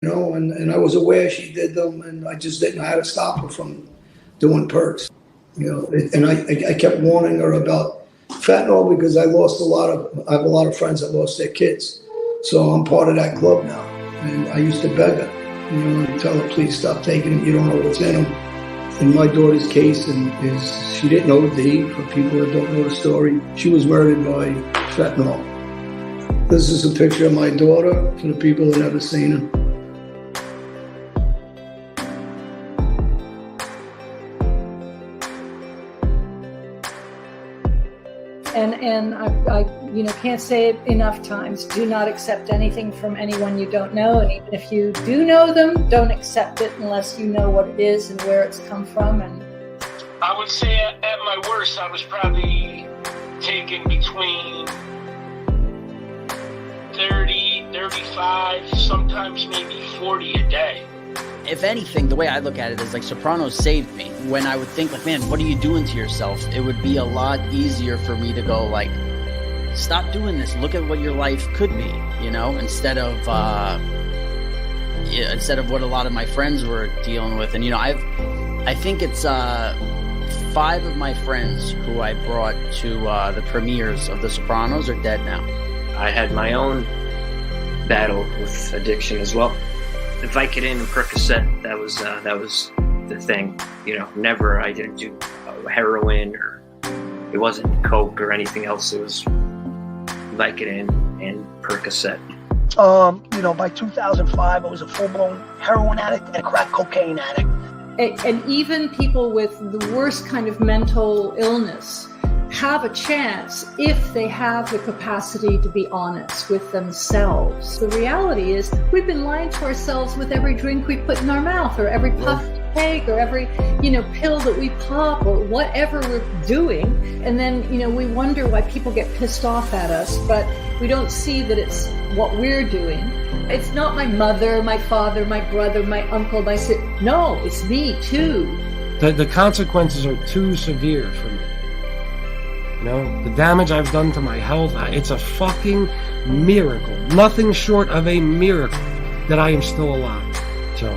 and I was aware she did them, and I just didn't know how to stop her from doing perks. And I kept warning her about fentanyl because I have a lot of friends that lost their kids. So I'm part of that club now. And I used to beg her, and tell her, please stop taking them. You don't know what's in them. In my daughter's case, is she didn't OD. For people that don't know the story, she was murdered by fentanyl. This is a picture of my daughter for the people that never seen her. And I can't say it enough times. Do not accept anything from anyone you don't know. And even if you do know them, don't accept it unless you know what it is and where it's come from. And I would say at my worst, I was probably taking between 30, 35, sometimes maybe 40 a day. If anything, the way I look at it is like Sopranos saved me. When I would think like, man, what are you doing to yourself? It would be a lot easier for me to go like, stop doing this. Look at what your life could be, instead of what a lot of my friends were dealing with. And, I think it's 5 of my friends who I brought to the premieres of The Sopranos are dead now. I had my own battle with addiction as well. The Vicodin and Percocet, that was the thing. Never, I didn't do heroin, or it wasn't coke or anything else. It was Vicodin and Percocet. By 2005, I was a full-blown heroin addict and a crack cocaine addict. And even people with the worst kind of mental illness have a chance if they have the capacity to be honest with themselves. The reality is we've been lying to ourselves with every drink we put in our mouth, or every puff we take, or every pill that we pop, or whatever we're doing. And then we wonder why people get pissed off at us, but we don't see that it's what we're doing. It's not my mother, my father, my brother, my uncle, my sister. No, it's me too. The consequences are too severe for me. The damage I've done to my health, it's a fucking miracle. Nothing short of a miracle that I am still alive. So,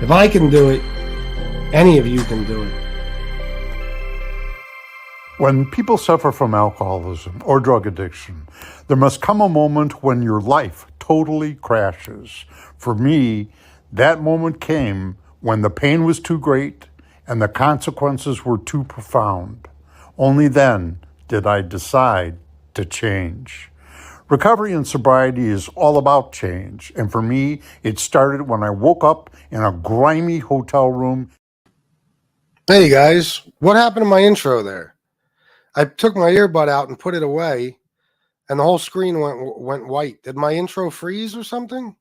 if I can do it, any of you can do it. When people suffer from alcoholism or drug addiction, there must come a moment when your life totally crashes. For me, that moment came when the pain was too great and the consequences were too profound. Only then did I decide to change. Recovery and sobriety is all about change, and for me, it started when I woke up in a grimy hotel room. Hey guys, what happened to my intro there? I took my earbud out and put it away, and the whole screen went white. Did my intro freeze or something?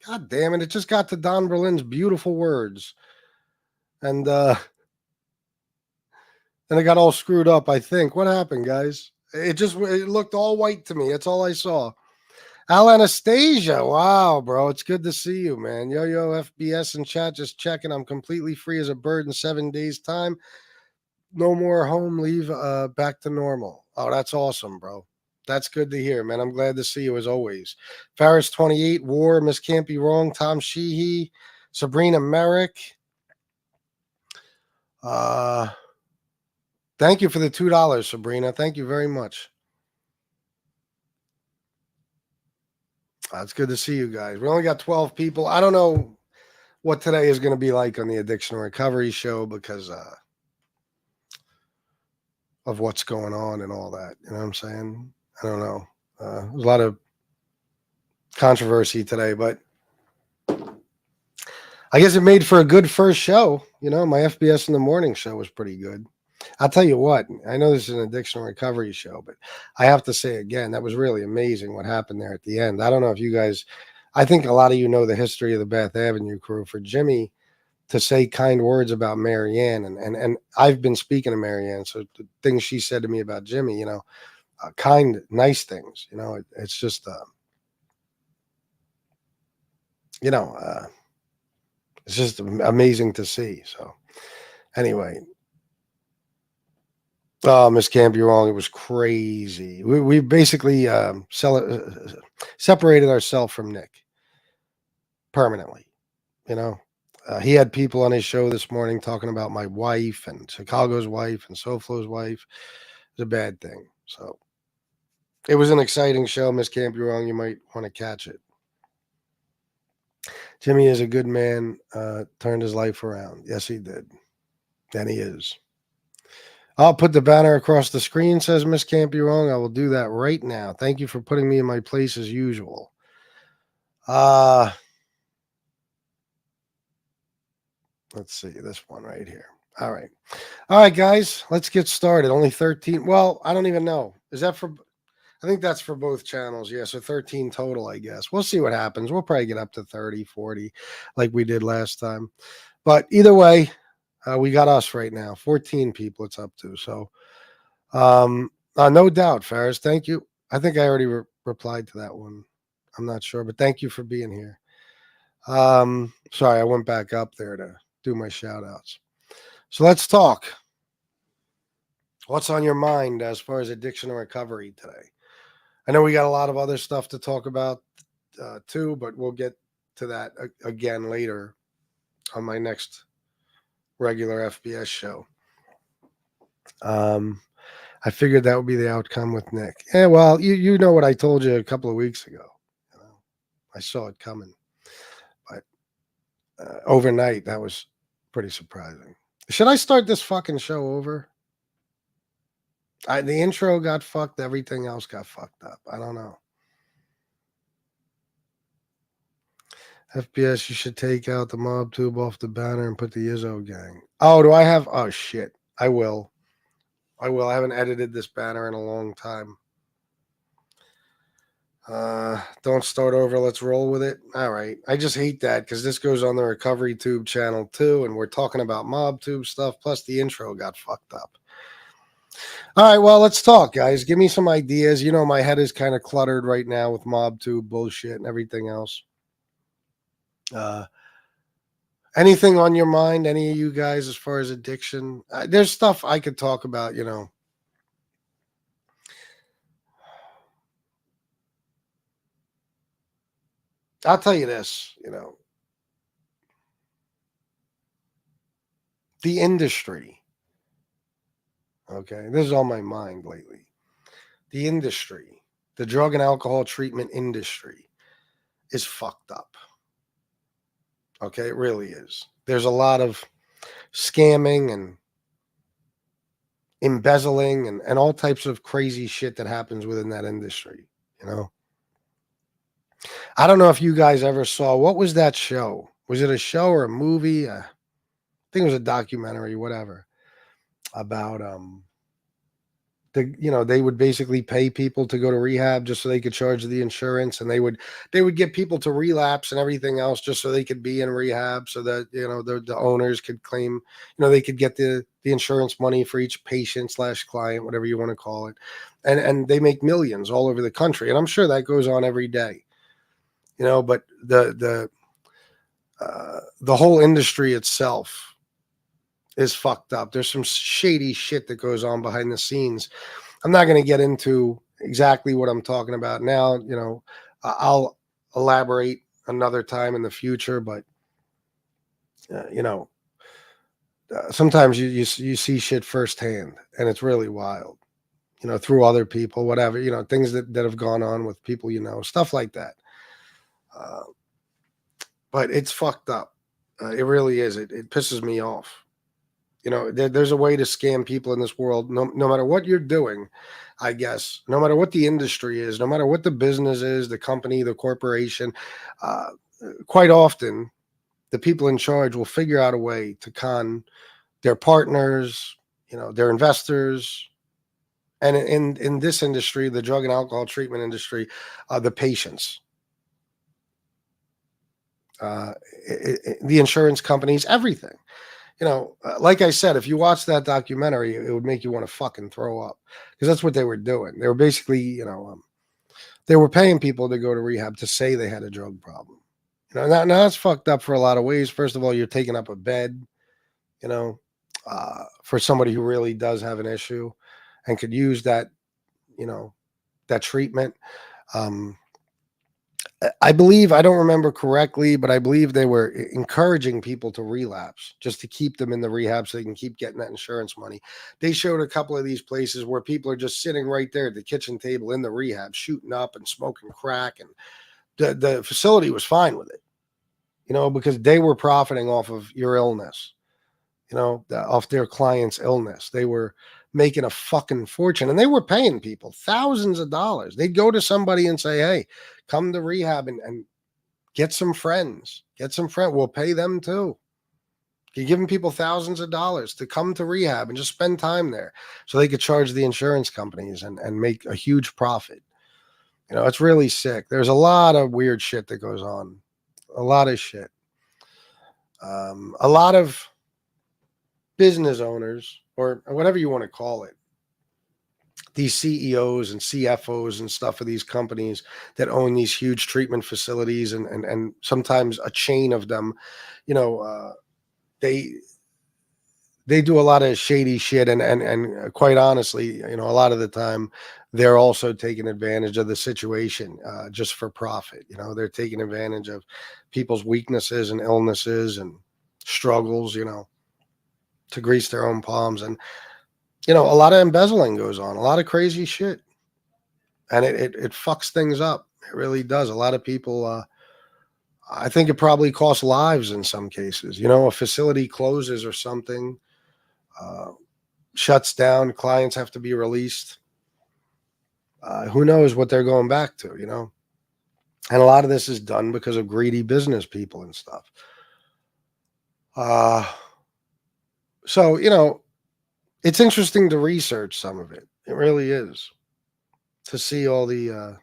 God damn it, it just got to Don Berlin's beautiful words. And then it got all screwed up, I think. What happened, guys? It looked all white to me. That's all I saw. Al Anastasia. Wow, bro. It's good to see you, man. Yo, FBS in chat. Just checking. I'm completely free as a bird in 7 days' time. No more home leave. Back to normal. Oh, that's awesome, bro. That's good to hear, man. I'm glad to see you as always. Farris 28, War, Miss Can't Be Wrong, Tom Sheehy, Sabrina Merrick. Thank you for the $2, Sabrina. Thank you very much. It's good to see you guys. We only got 12 people. I don't know what today is going to be like on the Addiction Recovery Show because of what's going on and all that. You know what I'm saying? I don't know. There's a lot of controversy today, but I guess it made for a good first show. My FBS in the Morning show was pretty good. I'll tell you what, I know this is an addiction recovery show, but I have to say again, that was really amazing what happened there at the end. I don't know if you guys, I think a lot of you know the history of the Bath Avenue crew. For Jimmy to say kind words about Marianne, and I've been speaking to Marianne, so the things she said to me about Jimmy, kind, nice things, it's just, it's just amazing to see. So anyway, oh, Miss Can't Be Wrong. It was crazy. We basically separated ourselves from Nick. permanently. You know, he had people on his show this morning talking about my wife and Chicago's wife and SoFlo's wife. It's a bad thing. So it was an exciting show. Miss Can't Be Wrong. You might want to catch it. Jimmy is a good man. Turned his life around. Yes, he did. And he is. I'll put the banner across the screen, says Miss Can't Be Wrong. I will do that right now. Thank you for putting me in my place as usual. Let's see this one right here. All right, guys, let's get started. Only 13. Well, I don't even know. Is that for? I think that's for both channels. Yeah, so 13 total, I guess. We'll see what happens. We'll probably get up to 30, 40 like we did last time. But either way, we got us right now. 14 people it's up to. So no doubt, Ferris. Thank you. I think I already replied to that one. I'm not sure, but thank you for being here. Sorry, I went back up there to do my shout outs. So let's talk. What's on your mind as far as addiction and recovery today? I know we got a lot of other stuff to talk about too, but we'll get to that again later on my next regular FBS show. I figured that would be the outcome with Nick. Yeah, well, you know what I told you a couple of weeks ago. You know, I saw it coming, but overnight that was pretty surprising. Should I start this fucking show over? The intro got fucked. Everything else got fucked up. I don't know. FBS, you should take out the mob tube off the banner and put the Izzo gang. Oh, do I have? Oh, shit. I will. I haven't edited this banner in a long time. Don't start over. Let's roll with it. All right. I just hate that because this goes on the Recovery Tube channel too, and we're talking about mob tube stuff. Plus, the intro got fucked up. All right, well, let's talk, guys. Give me some ideas. You know, my head is kind of cluttered right now with mob tube bullshit and everything else. Anything on your mind, any of you guys, as far as addiction? There's stuff I could talk about, you know. I'll tell you this, you know. The industry. Okay, this is on my mind lately. The industry, the drug and alcohol treatment industry is fucked up. Okay, it really is. There's a lot of scamming and embezzling and all types of crazy shit that happens within that industry, you know. I don't know if you guys ever saw, what was that show? Was it a show or a movie? I think it was a documentary, whatever, about they would basically pay people to go to rehab just so they could charge the insurance, and they would get people to relapse and everything else just so they could be in rehab, so that, you know, the owners could claim, you know, they could get the insurance money for each patient / client, whatever you want to call it, and they make millions all over the country, and I'm sure that goes on every day, you know. But the whole industry itself is fucked up. There's some shady shit that goes on behind the scenes. I'm not going to get into exactly what I'm talking about now. You know, I'll elaborate another time in the future, but you know, sometimes you see shit firsthand, and it's really wild, you know, through other people, whatever, you know, things that have gone on with people, you know, stuff like that. But it's fucked up. It really is. It pisses me off. You know, there's a way to scam people in this world, no matter what you're doing, I guess, no matter what the industry is, no matter what the business is, the company, the corporation. Quite often, the people in charge will figure out a way to con their partners, you know, their investors. And in this industry, the drug and alcohol treatment industry, the patients, the insurance companies, everything. You know, like I said, if you watch that documentary, it would make you want to fucking throw up, because that's what they were doing. They were basically, you know, they were paying people to go to rehab to say they had a drug problem. You know, now that's fucked up for a lot of ways. First of all, you're taking up a bed, you know, for somebody who really does have an issue and could use that, you know, that treatment. I believe, I don't remember correctly, but I believe they were encouraging people to relapse just to keep them in the rehab so they can keep getting that insurance money. They showed a couple of these places where people are just sitting right there at the kitchen table in the rehab, shooting up and smoking crack. And the facility was fine with it, because they were profiting off of your illness, off their client's illness. They were making a fucking fortune, and they were paying people thousands of dollars. They'd go to somebody and say, hey, come to rehab and get some friends. We'll pay them too. You're giving people thousands of dollars to come to rehab and just spend time there so they could charge the insurance companies and make a huge profit. It's really sick. There's a lot of weird shit that goes on. A lot of shit. A lot of business owners, or whatever you want to call it, these CEOs and CFOs and stuff of these companies that own these huge treatment facilities and sometimes a chain of them, they do a lot of shady shit. And quite honestly, a lot of the time they're also taking advantage of the situation just for profit. They're taking advantage of people's weaknesses and illnesses and struggles, to grease their own palms. And a lot of embezzling goes on, a lot of crazy shit, and it fucks things up. It really does. A lot of people, I think it probably costs lives in some cases. A facility closes or something, shuts down, clients have to be released. Who knows what they're going back to, and a lot of this is done because of greedy business people and stuff. So, it's interesting to research some of it. It really is, to see all the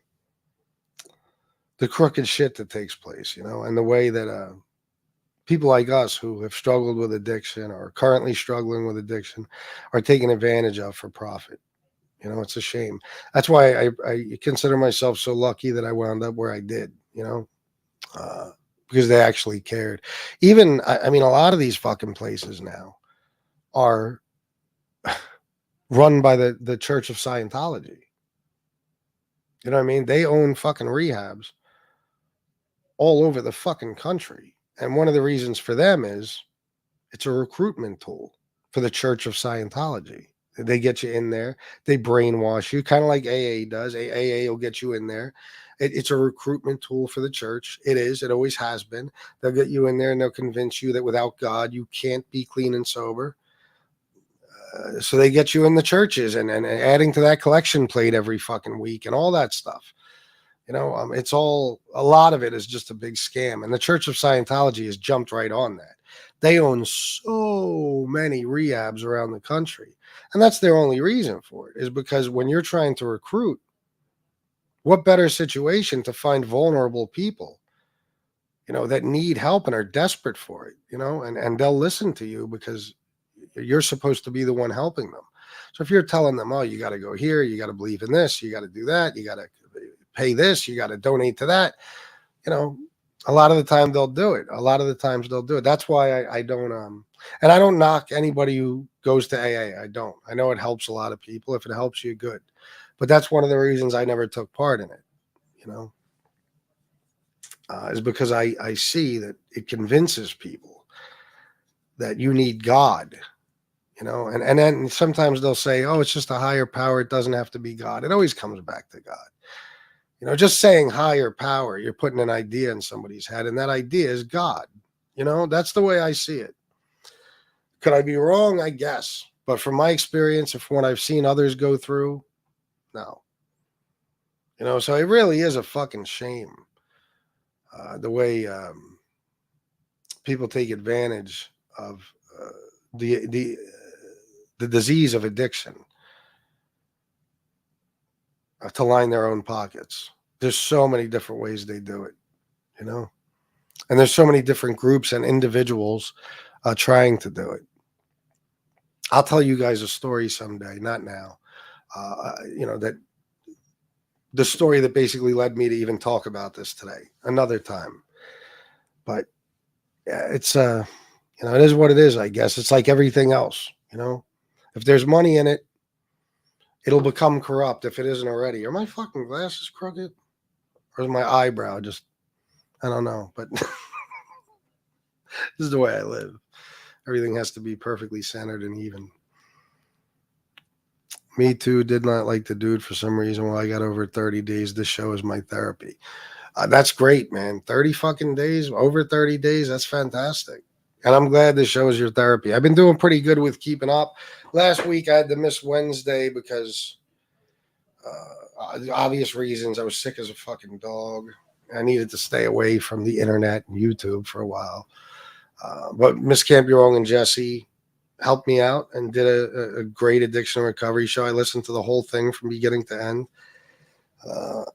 crooked shit that takes place, and the way that people like us who have struggled with addiction or currently struggling with addiction are taken advantage of for profit. It's a shame. That's why I consider myself so lucky that I wound up where I did, because they actually cared. Even, I mean, a lot of these fucking places now are run by the Church of Scientology. You know what I mean? They own fucking rehabs all over the fucking country. And one of the reasons for them is it's a recruitment tool for the Church of Scientology. They get you in there. They brainwash you, kind of like AA does. AA will get you in there. It's a recruitment tool for the church. It is. It always has been. They'll get you in there and they'll convince you that without God, you can't be clean and sober. So they get you in the churches and adding to that collection plate every fucking week and all that stuff. It's all, a lot of it is just a big scam. And the Church of Scientology has jumped right on that. They own so many rehabs around the country. And that's their only reason for it, is because when you're trying to recruit, what better situation to find vulnerable people, that need help and are desperate for it, and they'll listen to you because you're supposed to be the one helping them. So if you're telling them, oh, you got to go here, you got to believe in this, you got to do that, you got to pay this, you got to donate to that, a lot of the time they'll do it. A lot of the times they'll do it. That's why I don't, and I don't knock anybody who goes to AA. I don't. I know it helps a lot of people. If it helps you, good. But that's one of the reasons I never took part in it, is because I see that it convinces people that you need God, and then sometimes they'll say, oh, it's just a higher power. It doesn't have to be God. It always comes back to God. Just saying higher power, you're putting an idea in somebody's head, and that idea is God. That's the way I see it. Could I be wrong? I guess. But from my experience and from what I've seen others go through, no. So it really is a fucking shame the way people take advantage of the disease of addiction to line their own pockets. There's so many different ways they do it, and there's so many different groups and individuals trying to do it. I'll tell you guys a story someday, not now. That the story that basically led me to even talk about this today, another time. But yeah, it's it is what it is, I guess. It's like everything else, if there's money in it, it'll become corrupt if it isn't already. Are my fucking glasses crooked? Or is my eyebrow just I don't know, but this is the way I live. Everything has to be perfectly centered and even. Me too. Did not like the dude for some reason. Well, I got over 30 days. This show is my therapy. That's great, man. 30 fucking days, over 30 days. That's fantastic. And I'm glad this show is your therapy. I've been doing pretty good with keeping up. Last week I had to miss Wednesday because obvious reasons. I was sick as a fucking dog. I needed to stay away from the internet and YouTube for a while. But Miss Campurong and Jesse helped me out and did a great addiction recovery show. I listened to the whole thing from beginning to end.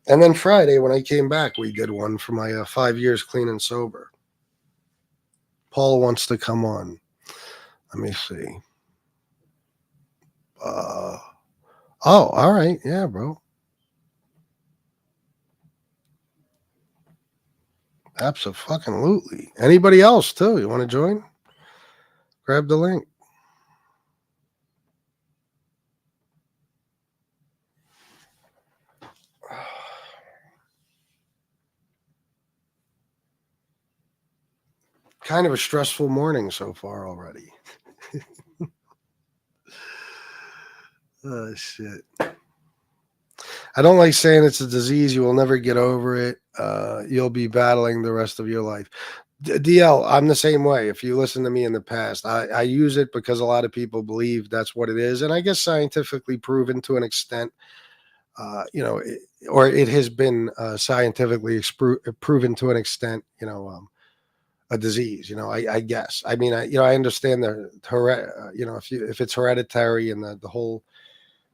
And then Friday, when I came back, we did one for my 5 years clean and sober. Paul wants to come on. Let me see. Oh, all right. Yeah, bro. Absolutely. Anybody else, too? You want to join? Grab the link. Kind of a stressful morning so far already. Oh, shit. I don't like saying it's a disease. You will never get over it. You'll be battling the rest of your life. DL, I'm the same way. If you listen to me in the past, I use it because a lot of people believe that's what it is. And I guess scientifically proven to an extent, or it has been scientifically proven to an extent, a disease, I guess. I mean, I understand if it's hereditary and the whole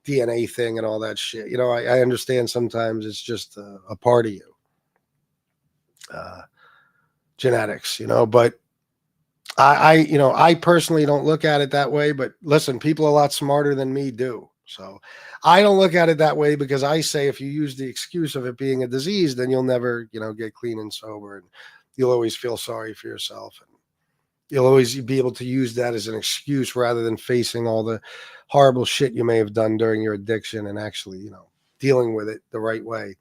DNA thing and all that shit, I understand sometimes it's just a part of you. Genetics, but I personally don't look at it that way, but listen, people a lot smarter than me do. So I don't look at it that way because I say, if you use the excuse of it being a disease, then you'll never, get clean and sober, and you'll always feel sorry for yourself. And you'll always be able to use that as an excuse rather than facing all the horrible shit you may have done during your addiction and actually, dealing with it the right way.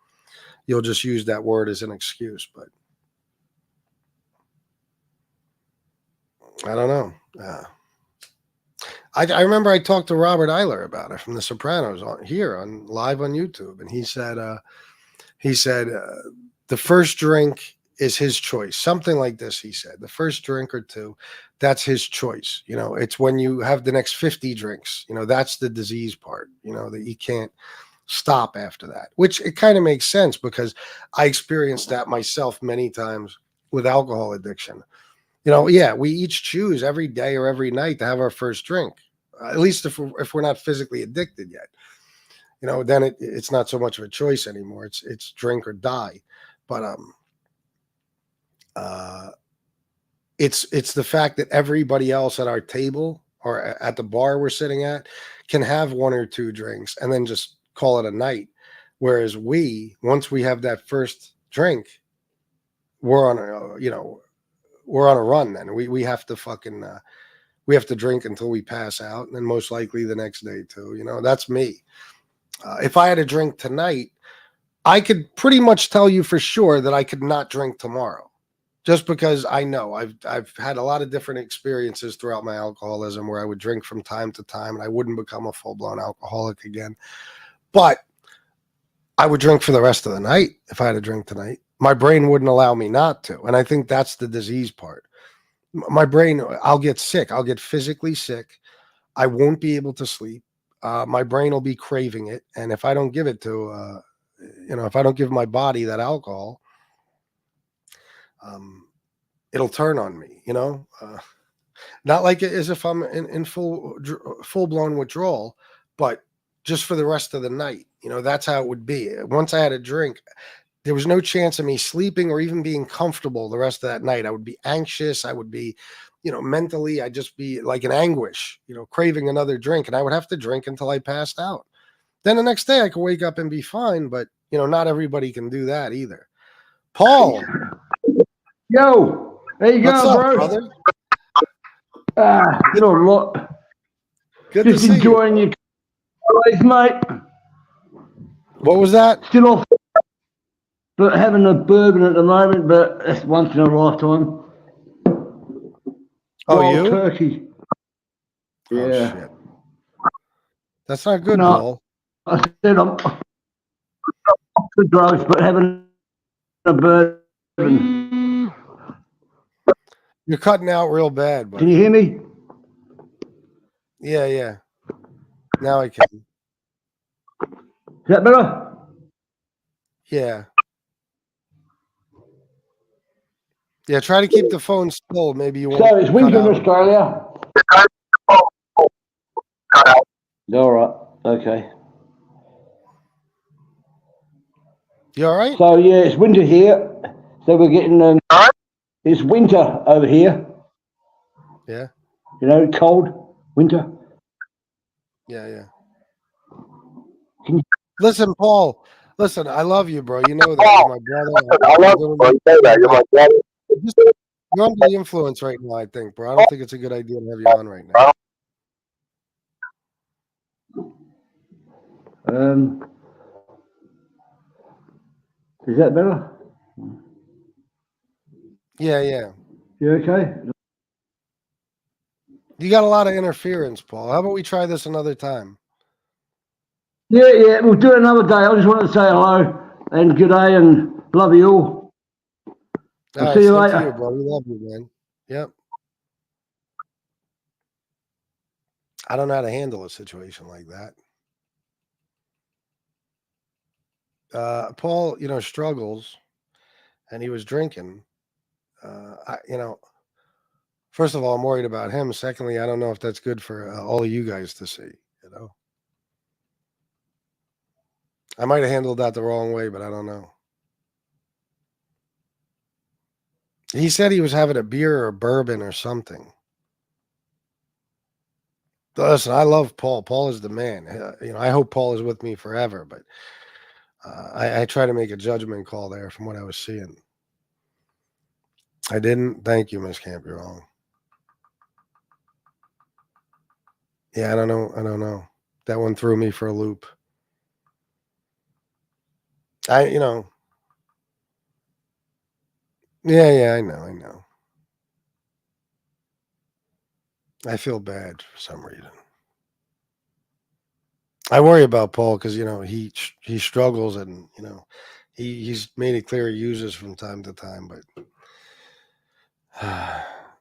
You'll just use that word as an excuse, but I don't know. I remember I talked to Robert Eiler about it from The Sopranos on live on YouTube, and he said the first drink is his choice, something like this. He said the first drink or two, that's his choice. It's when you have the next 50 drinks, that's the disease part. That you can't stop after that, which it kind of makes sense because I experienced that myself many times with alcohol addiction. We each choose every day or every night to have our first drink, at least if we're not physically addicted yet. Then it's not so much of a choice anymore. It's drink or die. But it's the fact that everybody else at our table or at the bar we're sitting at can have one or two drinks and then just call it a night. Whereas once we have that first drink, we're on a run. Then we have to we have to drink until we pass out, and then most likely the next day too. That's me. If I had a drink tonight, I could pretty much tell you for sure that I could not drink tomorrow, just because I know I've had a lot of different experiences throughout my alcoholism where I would drink from time to time and I wouldn't become a full-blown alcoholic again. But I would drink for the rest of the night if I had a drink tonight. My brain wouldn't allow me not to. And I think that's the disease part. My brain, I'll get sick. I'll get physically sick. I won't be able to sleep. My brain will be craving it. And if I don't give it to, if I don't give my body that alcohol, it'll turn on me, not like it as if I'm in full-blown withdrawal, but just for the rest of the night. That's how it would be. Once I had a drink, there was no chance of me sleeping or even being comfortable the rest of that night. I would be anxious. I would be, mentally, I'd just be like in anguish, craving another drink. And I would have to drink until I passed out. Then the next day I could wake up and be fine. But, not everybody can do that either. Paul. Yo, there you What's go, up, bro. Brother? Look. Good Just to see enjoying you. Your life, mate. What was that? Still off but having a bourbon at the moment, but it's once in a lifetime. Oh, Wild you? turkey. Oh, Yeah. shit. That's not good, No. Paul. I said I'm off the drugs, but having a bourbon. You're cutting out real bad, Can you buddy. hear me? Yeah, yeah. Now I can. Is that better? Yeah. Yeah, try to keep the phone still. Maybe you won't So it's cut winter in out. Australia. All right. Okay. You all right? So yeah, it's winter here. So we're getting it's winter over here. Yeah. You know, cold winter. Yeah, yeah. Can you- Listen, Paul. Listen, I love you, bro. You know that. You're my brother. You're under the influence right now, I think, bro. I don't think it's a good idea to have you on right now. Is that better? Yeah, yeah. You okay? You got a lot of interference, Paul. How about we try this another time? Yeah, we'll do it another day. I just wanted to say hello and good day and love you all. All I'll right, see you same to later. you, bro. We love you, man. Yep. I don't know how to handle a situation like that. Paul, struggles, and he was drinking. First of all, I'm worried about him. Secondly, I don't know if that's good for all of you guys to see. I might have handled that the wrong way, but I don't know. He said he was having a beer or bourbon or something. Listen, I love Paul. Paul is the man. I hope Paul is with me forever, but I try to make a judgment call there from what I was seeing. I didn't. Thank you, Miss Camp. You're wrong. Yeah, I don't know. That one threw me for a loop. Yeah, I know. I feel bad for some reason. I worry about Paul because he struggles and he's made it clear he uses from time to time, but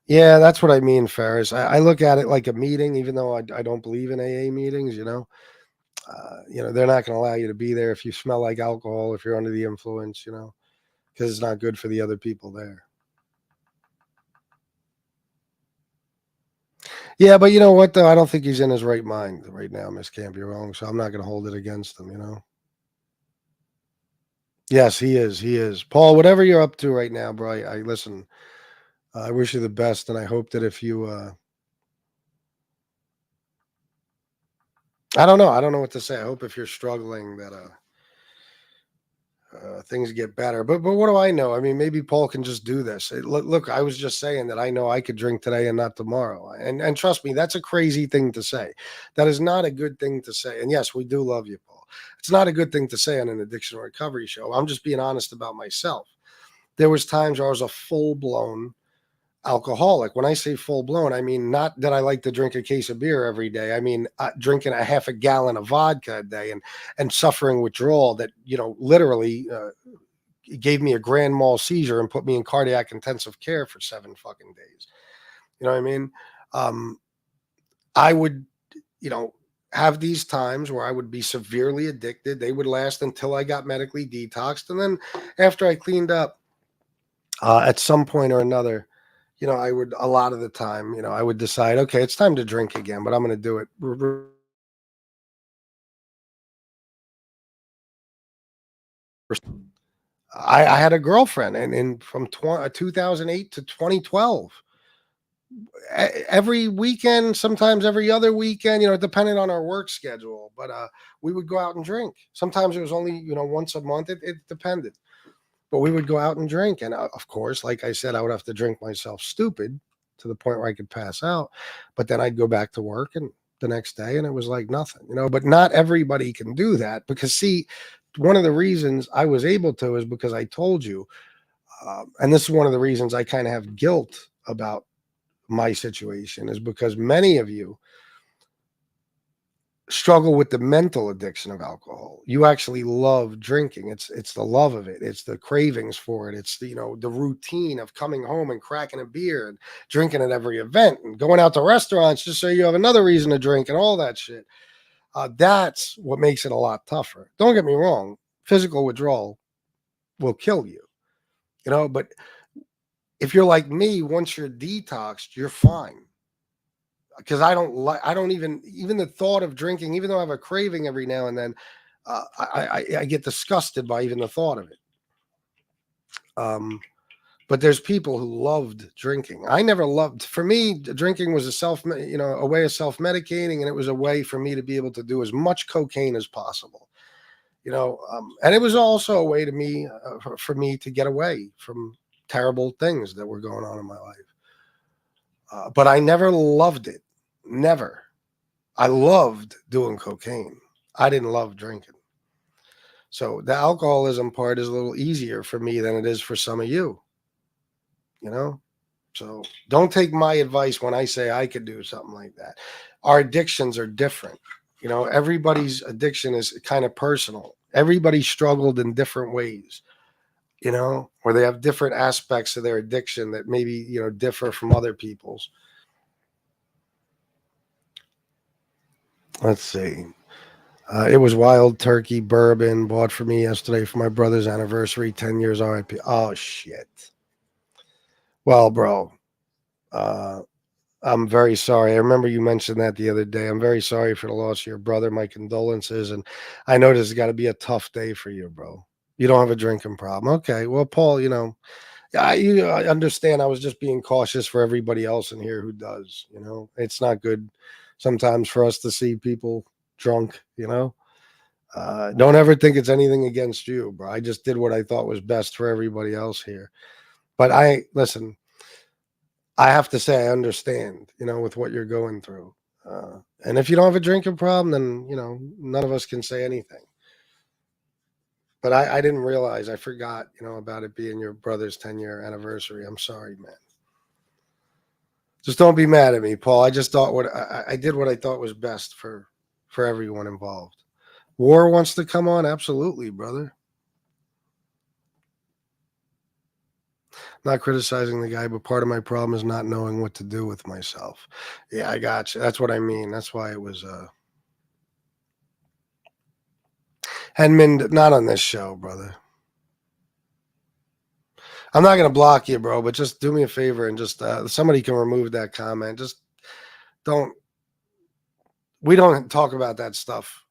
yeah, that's what I mean, Ferris. I look at it like a meeting, even though I don't believe in AA meetings. They're not going to allow you to be there if you smell like alcohol, if you're under the influence, because it's not good for the other people there. Yeah, but you know what, though? I don't think he's in his right mind right now, Miss Can't Be Wrong, so I'm not going to hold it against him, Yes, he is. He is. Paul, whatever you're up to right now, bro, I listen, I wish you the best, and I hope that if you I don't know. I don't know what to say. I hope if you're struggling that things get better. But what do I know? I mean, maybe Paul can just do this. Look, I was just saying that I know I could drink today and not tomorrow. And trust me, that's a crazy thing to say. That is not a good thing to say. And yes, we do love you, Paul. It's not a good thing to say on an addiction recovery show. I'm just being honest about myself. There was times where I was a full-blown alcoholic. When I say full blown, I mean not that I like to drink a case of beer every day. I mean drinking a half a gallon of vodka a day and suffering withdrawal that literally gave me a grand mal seizure and put me in cardiac intensive care for 7 fucking days. You know what I mean? I would, have these times where I would be severely addicted. They would last until I got medically detoxed, and then after I cleaned up, at some point or another, I would, a lot of the time, I would decide, okay, it's time to drink again, but I'm going to do it. I had a girlfriend and from 2008 to 2012, every weekend, sometimes every other weekend, it depended on our work schedule, but we would go out and drink. Sometimes it was only, once a month. It depended. But we would go out and drink. And of course, like I said, I would have to drink myself stupid to the point where I could pass out. But then I'd go back to work and the next day and it was like nothing, but not everybody can do that because see, one of the reasons I was able to is because I told you, and this is one of the reasons I kind of have guilt about my situation, is because many of you struggle with the mental addiction of alcohol. You actually love drinking. It's the love of it. It's the cravings for it. It's the, you know, the routine of coming home and cracking a beer and drinking at every event and going out to restaurants just so you have another reason to drink and all that shit. That's what makes it a lot tougher. Don't get me wrong. Physical withdrawal will kill you, you know, but if you're like me, once you're detoxed, you're fine. Because I don't even the thought of drinking, even though I have a craving every now and then, I get disgusted by even the thought of it. But there's people who loved drinking. I never loved. For me, drinking was a way of self medicating, and it was a way for me to be able to do as much cocaine as possible. And it was also a way for me to get away from terrible things that were going on in my life. But I never loved it. Never. I loved doing cocaine. I didn't love drinking. So the alcoholism part is a little easier for me than it is for some of you. So don't take my advice when I say I could do something like that. Our addictions are different. Everybody's addiction is kind of personal. Everybody struggled in different ways, or they have different aspects of their addiction that maybe, differ from other people's. Let's see. It was Wild Turkey Bourbon bought for me yesterday for my brother's anniversary, 10 years RIP. Oh, shit. Well, bro, I'm very sorry. I remember you mentioned that the other day. I'm very sorry for the loss of your brother. My condolences. And I know this has got to be a tough day for you, bro. You don't have a drinking problem. Okay. Well, Paul, I understand. I was just being cautious for everybody else in here who does. It's not good sometimes for us to see people drunk. Don't ever think it's anything against you, bro. I just did what I thought was best for everybody else here. But listen, I have to say I understand, with what you're going through. And if you don't have a drinking problem, then, none of us can say anything. But I didn't realize, I forgot, about it being your brother's 10-year anniversary. I'm sorry, man. Just don't be mad at me, Paul. I just thought I did what I thought was best for everyone involved. War wants to come on? Absolutely, brother. Not criticizing the guy, but part of my problem is not knowing what to do with myself. Yeah, I got you. That's what I mean. That's why it was Henmond, not on this show, brother. I'm not gonna block you, bro, but just do me a favor and just somebody can remove that comment. Just we don't talk about that stuff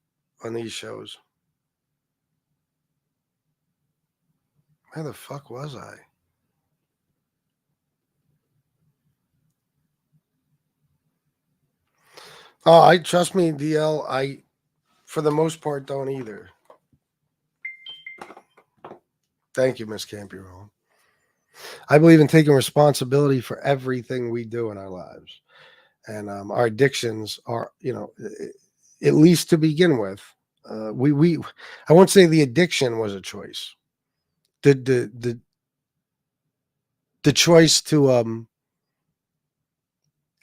on these shows. Where the fuck was I? Oh, I trust me, DL. I, for the most part, don't either. Thank you, Miss Campy. I believe in taking responsibility for everything we do in our lives, and our addictions are, at least to begin with. I won't say the addiction was a choice. The choice to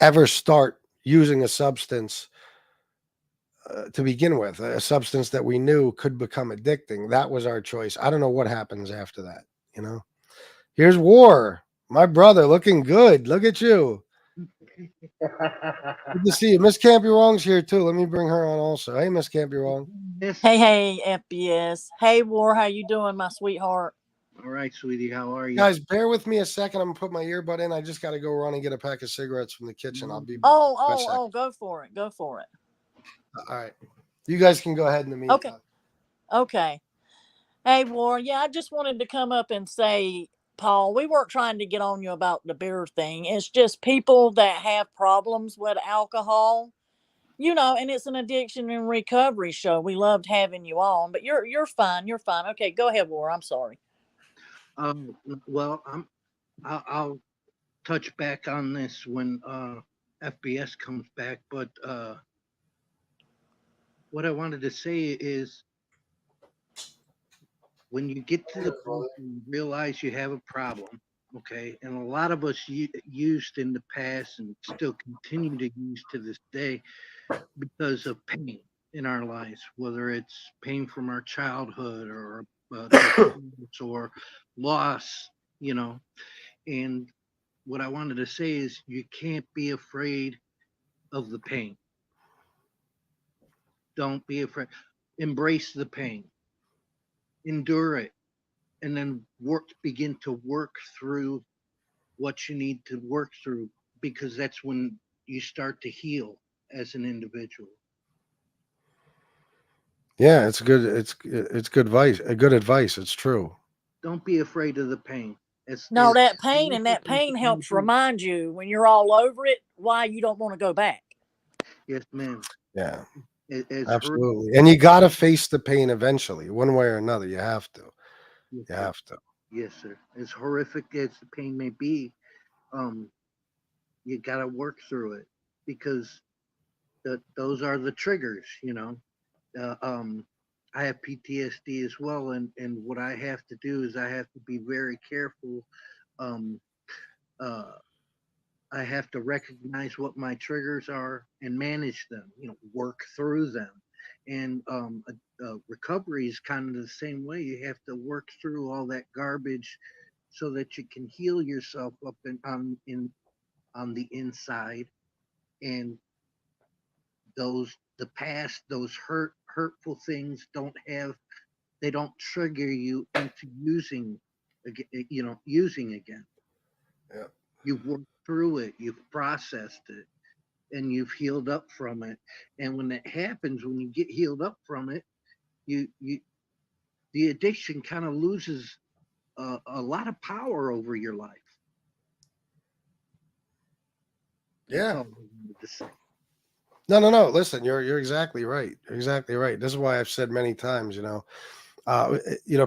ever start using a substance to begin with, a substance that we knew could become addicting. That was our choice. I don't know what happens after that. Here's War, my brother, looking good. Look at you. Good to see you. Miss Can't Be Wrong's here too. Let me bring her on also. Hey, Miss Can't Be Wrong. Hey, FBS. Hey, War, how you doing, my sweetheart? All right, sweetie, how are you? Guys, bear with me a second. I'm gonna put my earbud in. I just got to go run and get a pack of cigarettes from the kitchen. I'll be. Oh, go for it. Go for it. All right. You guys can go ahead in the meantime. Okay. Hey, War. Yeah, I just wanted to come up and say, Paul, we weren't trying to get on you about the beer thing. It's just people that have problems with alcohol, and it's an addiction and recovery show. We loved having you on, but you're fine. You're fine. Okay, go ahead, War. I'm sorry. Well, I'll touch back on this when FBS comes back, but what I wanted to say is when you get to the point where you realize you have a problem, okay, and a lot of us used in the past and still continue to use to this day because of pain in our lives, whether it's pain from our childhood or divorce or loss, you know. And what I wanted to say is you can't be afraid of the pain. Don't be afraid. Embrace the pain. Endure it. And then begin to work through what you need to work through, because that's when you start to heal as an individual. Yeah, it's good. It's good advice. Good advice. It's true. Don't be afraid of the pain. No, that pain, and that pain helps remind you when you're all over it why you don't want to go back. Yes, ma'am. Yeah, As absolutely. And you got to face the pain eventually, one way or another. You have to. You have to. Yes, sir. As horrific as the pain may be, you got to work through it, because those are the triggers, you know. I have PTSD as well, and what I have to do is I have to be very careful. Um, uh, I have to recognize what my triggers are and manage them, you know, work through them. And recovery is kind of the same way. You have to work through all that garbage so that you can heal yourself up on the inside. And the past, those hurtful things they don't trigger you into using again. Yeah. You've worked through it, you've processed it, and you've healed up from it. And when that happens, when you get healed up from it, you the addiction kind of loses a lot of power over your life. That's Yeah. all I wanted to say. No. Listen, you're exactly right. You're exactly right. This is why I've said many times,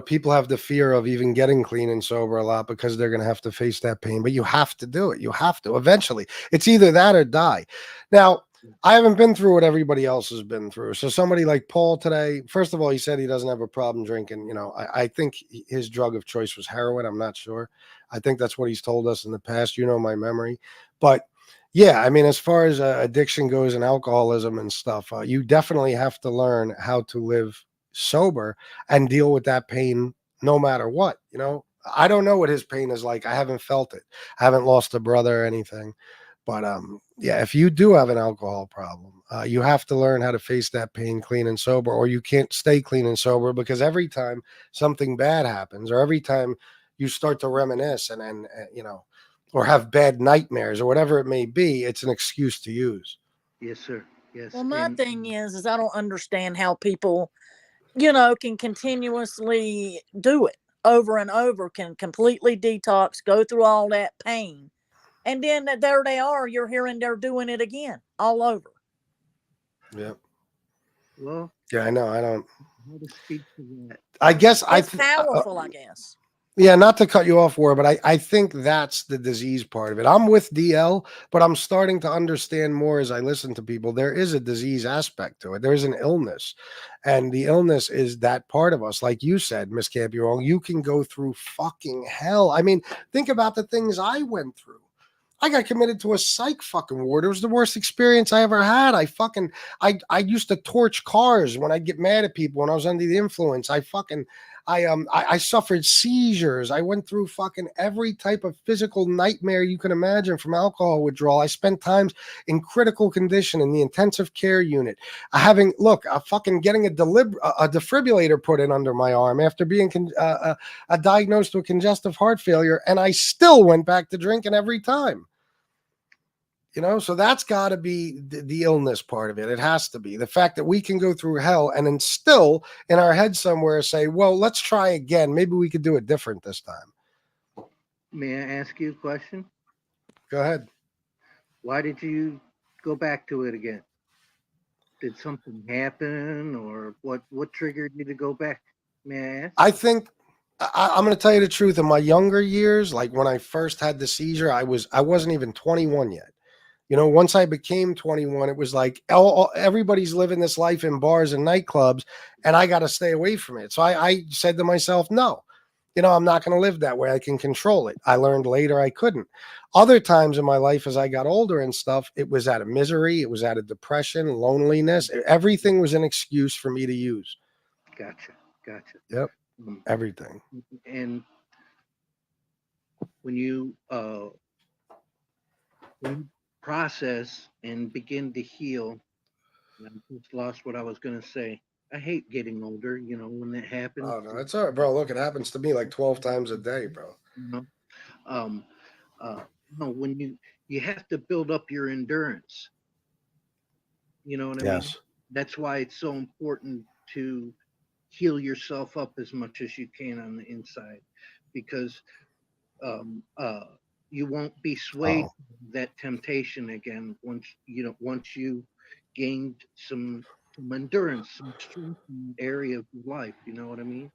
people have the fear of even getting clean and sober a lot because they're going to have to face that pain. But you have to do it. You have to eventually. It's either that or die. Now, I haven't been through what everybody else has been through. So somebody like Paul today, first of all, he said he doesn't have a problem drinking. I think his drug of choice was heroin. I'm not sure. I think that's what he's told us in the past. My memory. But yeah, I mean, as far as addiction goes and alcoholism and stuff, you definitely have to learn how to live sober and deal with that pain no matter what. I don't know what his pain is like. I haven't felt it. I haven't lost a brother or anything. But yeah, if you do have an alcohol problem, you have to learn how to face that pain clean and sober, or you can't stay clean and sober, because every time something bad happens, or every time you start to reminisce and or have bad nightmares or whatever it may be, it's an excuse to use. Yes, sir. Yes. Well, my thing is I don't understand how people, can continuously do it over and over, can completely detox, go through all that pain. And then there they are, you're hearing they're doing it again all over. Yeah. Well, yeah, I know. I don't. How to speak to that? I guess it's powerful, I guess. Yeah, not to cut you off, War, but I think that's the disease part of it. I'm with DL, but I'm starting to understand more as I listen to people. There is a disease aspect to it. There is an illness, and the illness is that part of us. Like you said, Miss Can't Be Wrong, you can go through fucking hell. I mean, think about the things I went through. I got committed to a psych fucking ward. It was the worst experience I ever had. I used to torch cars when I'd get mad at people when I was under the influence. I suffered seizures. I went through fucking every type of physical nightmare you can imagine from alcohol withdrawal. I spent times in critical condition in the intensive care unit. Getting a defibrillator put in under my arm after being diagnosed with congestive heart failure, and I still went back to drinking every time. So that's got to be the illness part of it. It has to be the fact that we can go through hell and then still in our head somewhere say, well, let's try again. Maybe we could do it different this time. May I ask you a question? Go ahead. Why did you go back to it again? Did something happen, or what triggered you to go back? May I ask? I think I'm going to tell you the truth. In my younger years, like when I first had the seizure, I wasn't even 21 yet. You know, once I became 21, it was like everybody's living this life in bars and nightclubs, and I got to stay away from it. So I said to myself, no, you know, I'm not going to live that way. I can control it. I learned later I couldn't. Other times in my life, as I got older and stuff, it was out of misery. It was out of depression, loneliness. Everything was an excuse for me to use. Gotcha. Yep. Um, Everything. and when you process and begin to heal, and I just lost what I was going to say. I hate getting older, you know, when that happens. Oh, no, it's all right, bro. Look, it happens to me like 12 times a day, bro. You know, um, no, when you have to build up your endurance. You know what I mean? Yes. That's why it's so important to heal yourself up as much as you can on the inside, because um, uh, you won't be swayed Oh, by that temptation again once you gained some endurance, some strength in the area of your life. You know what I mean?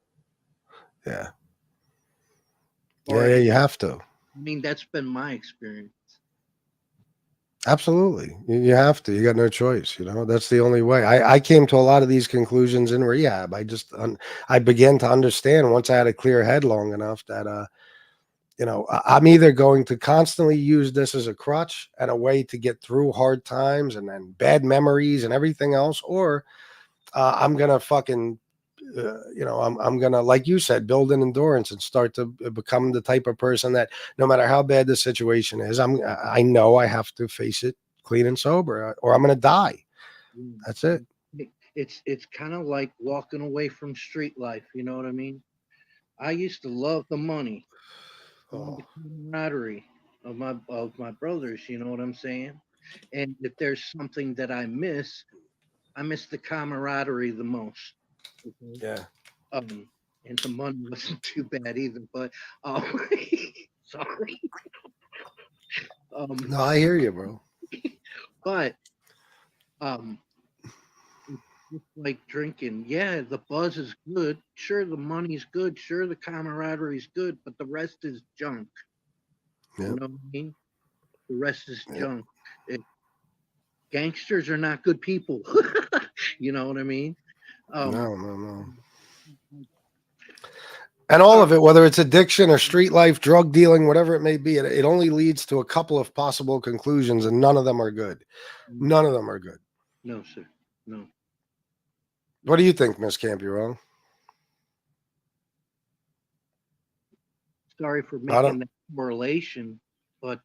yeah. Or Yeah, you have to. I mean, that's been my experience. Absolutely. You have to. You got no choice. You know, that's the only way. I came to a lot of these conclusions in rehab. I began to understand once I had a clear head long enough that, you know, I'm either going to constantly use this as a crutch and a way to get through hard times and then bad memories and everything else, or I'm going to fucking, you know, I'm going to, like you said, build an endurance and start to become the type of person that no matter how bad the situation is, I know I have to face it clean and sober or I'm going to die. That's it. It's kind of like walking away from street life. You know what I mean? I used to love the money, Oh, the camaraderie of my brothers. You know what I'm saying? And if there's something that I miss the camaraderie the most. Okay? yeah. Um, and the money wasn't too bad either. But sorry. No, I hear you, bro. But um, it's just like drinking. Yeah, the buzz is good. Sure, the money's good. Sure, the camaraderie's good. But the rest is junk. You Yep. know what I mean? The rest is Yep. junk. Gangsters are not good people. You know what I mean? No. And all of it, whether it's addiction or street life, drug dealing, whatever it may be, it only leads to a couple of possible conclusions, and none of them are good. None of them are good. No, sir. No. What do you think, Miss Campurell? Sorry for I don't. making that correlation, but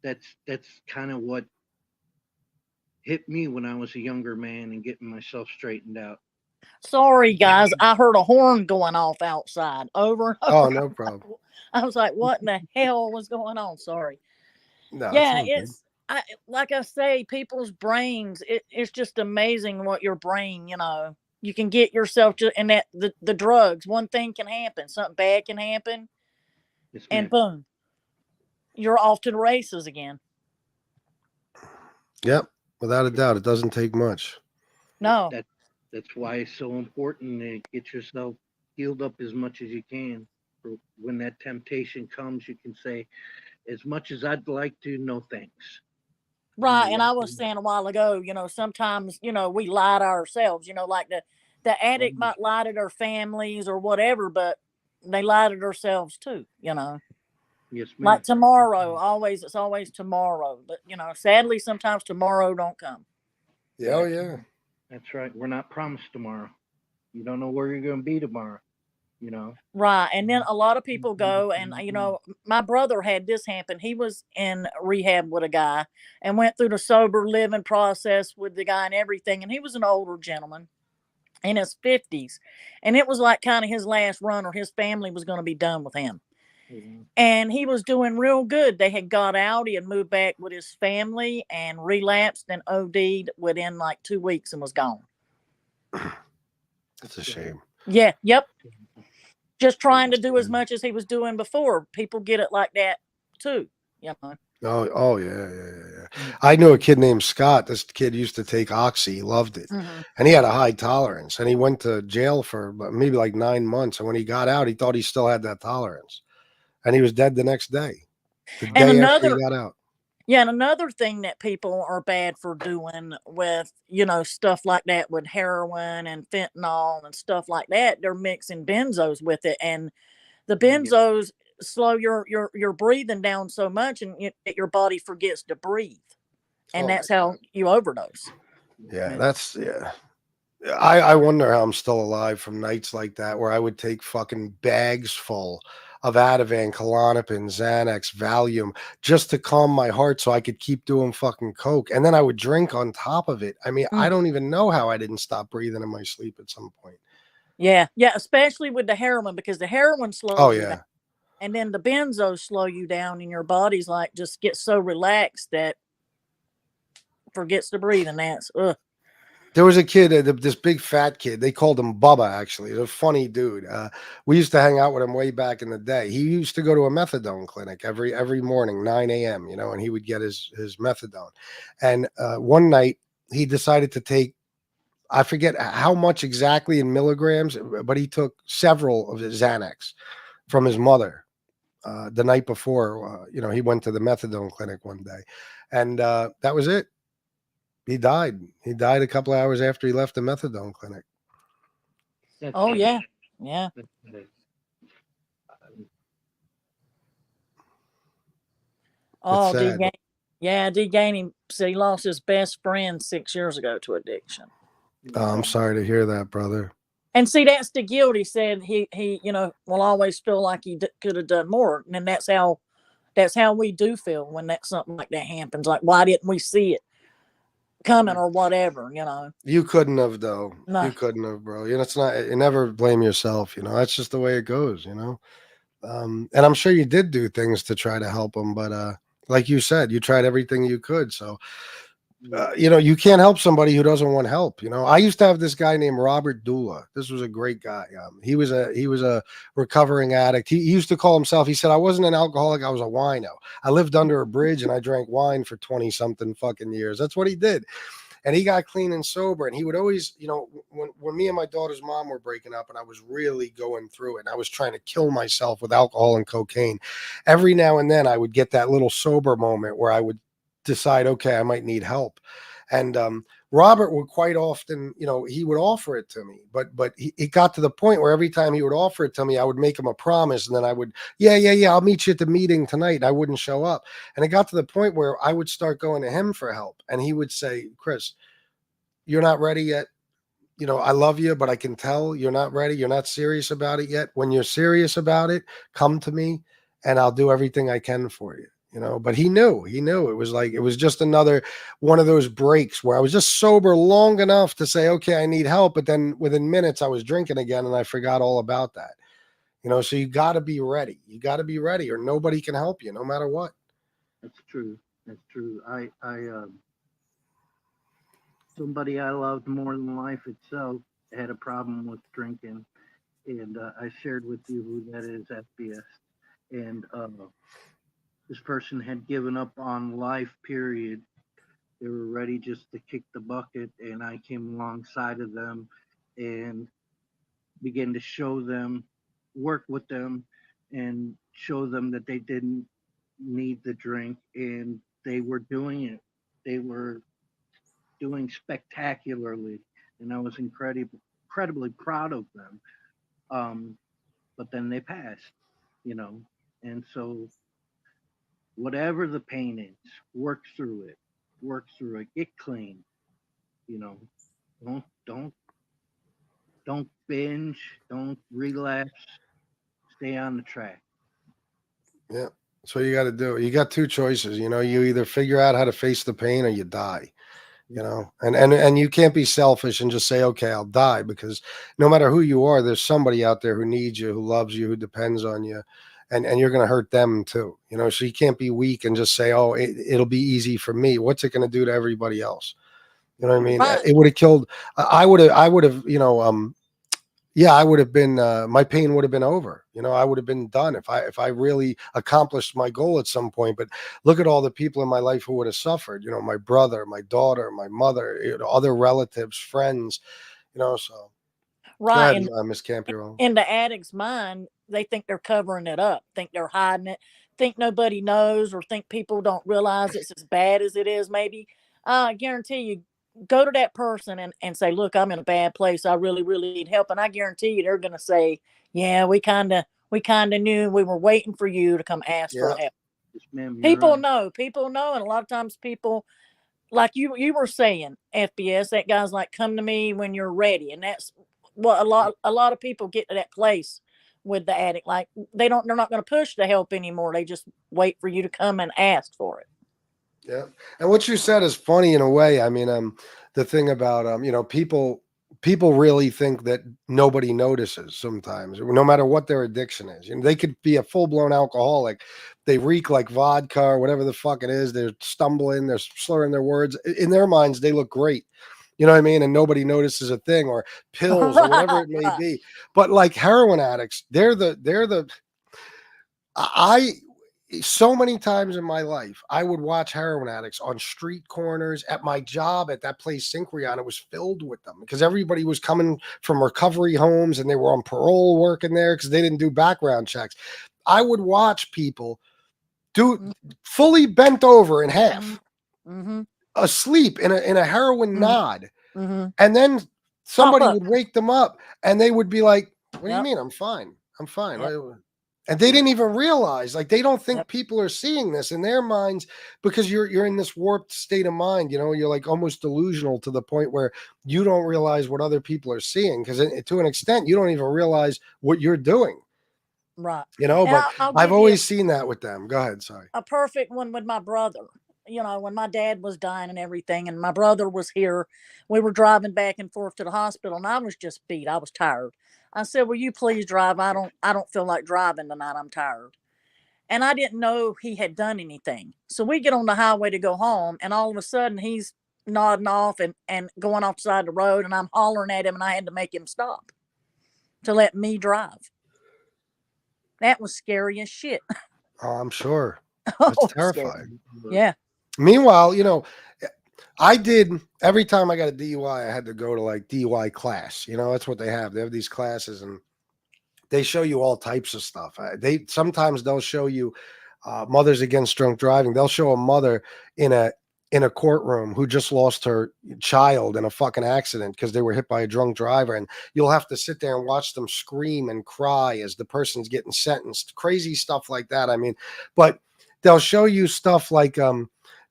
that's kind of what hit me when I was a younger man and getting myself straightened out. Sorry, guys. I heard a horn going off outside over and over. Oh, no problem. I was like, what in the hell was going on? Sorry. No, it's Yeah, all good. like I say, people's brains, it's just amazing what your brain, you can get yourself to, and that the drugs, one thing can happen, something bad can happen, Yes, and ma'am. boom, you're off to the races again. Yep, without a doubt, it doesn't take much. No. That's why it's so important to get yourself healed up as much as you can. For when that temptation comes, you can say, as much as I'd like to, no thanks. Right, and I was saying a while ago, sometimes, we lie to ourselves, like the addict might lie to their families or whatever, but they lie to themselves too, Yes, ma'am. Like tomorrow, it's always tomorrow, but sadly sometimes tomorrow don't come. Yeah, oh yeah. That's right. We're not promised tomorrow. You don't know where you're going to be tomorrow. Right, and then a lot of people go, and my brother had this happen. He was in rehab with a guy and went through the sober living process with the guy and everything, and he was an older gentleman in his 50s, and it was like kind of his last run, or his family was going to be done with him. Mm-hmm. And he was doing real good. They had got out, he had moved back with his family and relapsed and OD'd within like 2 weeks and was gone. It's a shame. Yeah, yep. Just trying to do as much as he was doing before. People get it like that too, Oh yeah. I knew a kid named Scott. This kid used to take Oxy. He loved it. Mm-hmm. And he had a high tolerance. And he went to jail for maybe like 9 months. And when he got out, he thought he still had that tolerance. And he was dead the next day. The day after he got out. Yeah, and another thing that people are bad for doing with, stuff like that with heroin and fentanyl and stuff like that, they're mixing benzos with it, and the Yeah. benzos slow your breathing down so much, and your body forgets to breathe, and Oh my that's how you overdose. Yeah, Yeah. that's yeah. I wonder how I'm still alive from nights like that where I would take fucking bags full of Ativan, Klonopin, Xanax, Valium just to calm my heart so I could keep doing fucking coke. And then I would drink on top of it. I mean, I Mm. don't even know how I didn't stop breathing in my sleep at some point. Yeah, yeah, especially with the heroin, because the heroin Oh slows you down, yeah. and then the benzos slow you down, and your body's like just gets so relaxed that forgets to breathe, and that's ugh. There was a kid, this big fat kid. They called him Bubba. Actually, he's a funny dude. We used to hang out with him way back in the day. He used to go to a methadone clinic every morning, 9 a.m. And he would get his methadone. And one night he decided to take, I forget how much exactly in milligrams, but he took several of his Xanax from his mother. The night before, he went to the methadone clinic one day, and that was it. He died. He died a couple of hours after he left the methadone clinic. That's Oh sad. yeah, yeah. That's- It's Oh, D sad. Gain, yeah, D Gainey said he lost his best friend 6 years ago to addiction. Oh, I'm sorry to hear that, brother. And see, that's the guilt. He said he will always feel like he could have done more, and that's how we do feel when that something like that happens. Like, why didn't we see it coming or whatever? You couldn't have, though. No, You couldn't have, bro. It's not. You never blame yourself. That's just the way it goes. And I'm sure you did do things to try to help him, but like you said, you tried everything you could. So you can't help somebody who doesn't want help. I used to have this guy named Robert Dula. This was a great guy. He was a recovering addict. He used to call himself. He said, "I wasn't an alcoholic. I was a wino. I lived under a bridge and I drank wine for 20 something fucking years." That's what he did. And he got clean and sober. And he would always, when me and my daughter's mom were breaking up and I was really going through it and I was trying to kill myself with alcohol and cocaine, every now and then I would get that little sober moment where I would decide, okay, I might need help. And Robert would quite often, he would offer it to me, but it got to the point where every time he would offer it to me, I would make him a promise, and then I would, yeah, I'll meet you at the meeting tonight, and I wouldn't show up. And it got to the point where I would start going to him for help, and he would say, "Chris, you're not ready yet. I love you, but I can tell you're not ready. You're not serious about it yet. When you're serious about it, come to me and I'll do everything I can for you." But he knew it was like, it was just another one of those breaks where I was just sober long enough to say, okay, I need help. But then within minutes I was drinking again and I forgot all about that. So you got to be ready. You got to be ready or nobody can help you no matter what. That's true. That's true. Somebody I loved more than life itself had a problem with drinking, and I shared with you who that is, FBS. And this person had given up on life, period. They were ready just to kick the bucket, and I came alongside of them and began to show them, work with them, and show them that they didn't need the drink, and they were doing it. They were doing spectacularly, and I was incredibly proud of them. But then they passed, you know, and so whatever the pain is, work through it, get clean, you know. Don't don't binge, don't relapse, stay on the track. Yeah. That's what you got to do. You got two choices. You either figure out how to face the pain or you die. And you can't be selfish and just say, okay, I'll die, because no matter who you are, there's somebody out there who needs you, who loves you, who depends on you, and you're going to hurt them too. So you can't be weak and just say, oh, it'll be easy for me. What's it going to do to everybody else? You know what I mean? right. It would have killed. I would have, yeah, I would have been, my pain would have been over. I would have been done if I really accomplished my goal at some point. But look at all the people in my life who would have suffered, my brother, my daughter, my mother, other relatives, friends, so go Right. ahead, Miss Campion. In the addict's mind, they think they're covering it up, think they're hiding it, think nobody knows or think people don't realize it's as bad as it is, maybe, I guarantee you, go to that person and say, look, I'm in a bad place. I really, really need help. And I guarantee you they're going to say, yeah, we kind of knew, we were waiting for you to come ask for Yeah. help. Yes, ma'am, you're People right. know, people know. And a lot of times people, like you were saying, FBS, that guy's like, come to me when you're ready. And that's what a lot of people get to that place with the addict. Like they're not going to push the help anymore. They just wait for you to come and ask for it. Yeah. And what you said is funny in a way. I mean, the thing about people really think that nobody notices sometimes, no matter what their addiction is. They could be a full-blown alcoholic. They reek like vodka or whatever the fuck it is. They're stumbling, they're slurring their words. In their minds, they look great. You know what I mean? And nobody notices a thing, or pills or whatever Right, it may right. be. But like heroin addicts, they're the I so many times in my life, I would watch heroin addicts on street corners, at my job, at that place, Syncreon. It was filled with them because everybody was coming from recovery homes and they were on parole working there because they didn't do background checks. I would watch people do fully bent over in half, Mm-hmm. asleep in a heroin Mm-hmm. nod. Mm-hmm. And then Pop somebody up. would wake them up and they would be like, what do you Yep. mean? I'm fine. I'm fine. Yep. And they didn't even realize, like, they don't think Yep. people are seeing this in their minds because you're in this warped state of mind. You're like almost delusional to the point where you don't realize what other people are seeing, because to an extent you don't even realize what you're doing. Right. And But I'll I've give you always seen that with them. Go ahead. Sorry. a perfect one with my brother. When my dad was dying and everything, and my brother was here, we were driving back and forth to the hospital, and I was just beat. I was tired. I said, "Will you please drive? I don't feel like driving tonight. I'm tired." And I didn't know he had done anything. So we get on the highway to go home, and all of a sudden he's nodding off and going off the side of the road, and I'm hollering at him, and I had to make him stop to let me drive. That was scary as shit. Oh, I'm sure. That's Oh, scary. terrifying. Yeah. Meanwhile, I did, every time I got a DUI, I had to go to like DUI class. That's what they have. They have these classes and they show you all types of stuff. They'll show you mothers against drunk driving. They'll show a mother in a courtroom who just lost her child in a fucking accident because they were hit by a drunk driver, and you'll have to sit there and watch them scream and cry as the person's getting sentenced. Crazy stuff like that. I mean, but they'll show you stuff like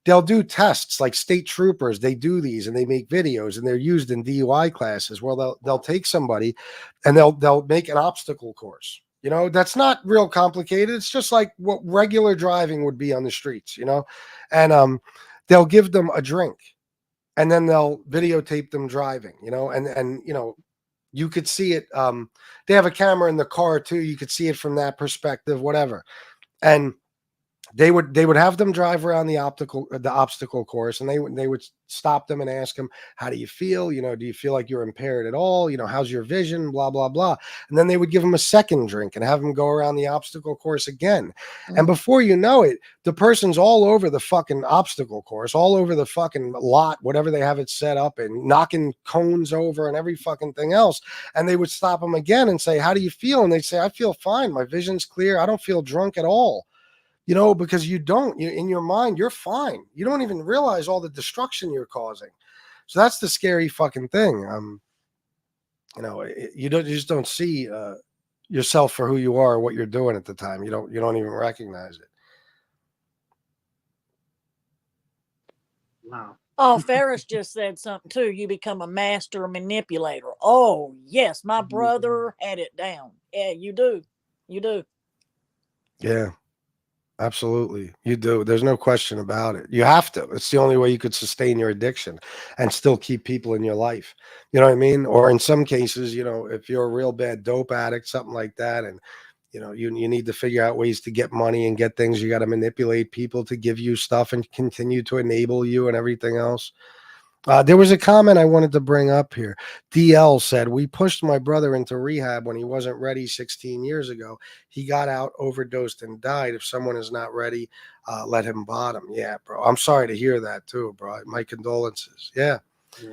they'll do tests, like state troopers. They do these and they make videos, and they're used in DUI classes where they'll take somebody and they'll make an obstacle course. That's not real complicated. It's just like what regular driving would be on the streets, and they'll give them a drink and then they'll videotape them driving, and you could see it. They have a camera in the car too. You could see it from that perspective, whatever. And they would have them drive around the obstacle course, and they would stop them and ask them, how do you feel? Do you feel like you're impaired at all? How's your vision? Blah, blah, blah. And then they would give them a second drink and have them go around the obstacle course again. Mm-hmm. And before you know it, the person's all over the fucking obstacle course, all over the fucking lot, whatever they have it set up, and knocking cones over and every fucking thing else. And they would stop them again and say, how do you feel? And they'd say, I feel fine. My vision's clear. I don't feel drunk at all. Because you don't, in your mind, you're fine. You don't even realize all the destruction you're causing. So that's the scary fucking thing. You just don't see yourself for who you are, or what you're doing at the time. You don't even recognize it. Wow. Oh, Ferris just said something too. You become a master manipulator. Oh, yes. My brother had it down. Yeah, you do. You do. Yeah. Absolutely. You do. There's no question about it. You have to. It's the only way you could sustain your addiction and still keep people in your life. You know what I mean? Or in some cases, if you're a real bad dope addict, something like that, and you need to figure out ways to get money and get things, you got to manipulate people to give you stuff and continue to enable you and everything else. There was a comment I wanted to bring up here. DL said, we pushed my brother into rehab when he wasn't ready 16 years ago. He got out, overdosed, and died. If someone is not ready, let him bottom. Yeah, bro. I'm sorry to hear that too, bro. My condolences. Yeah,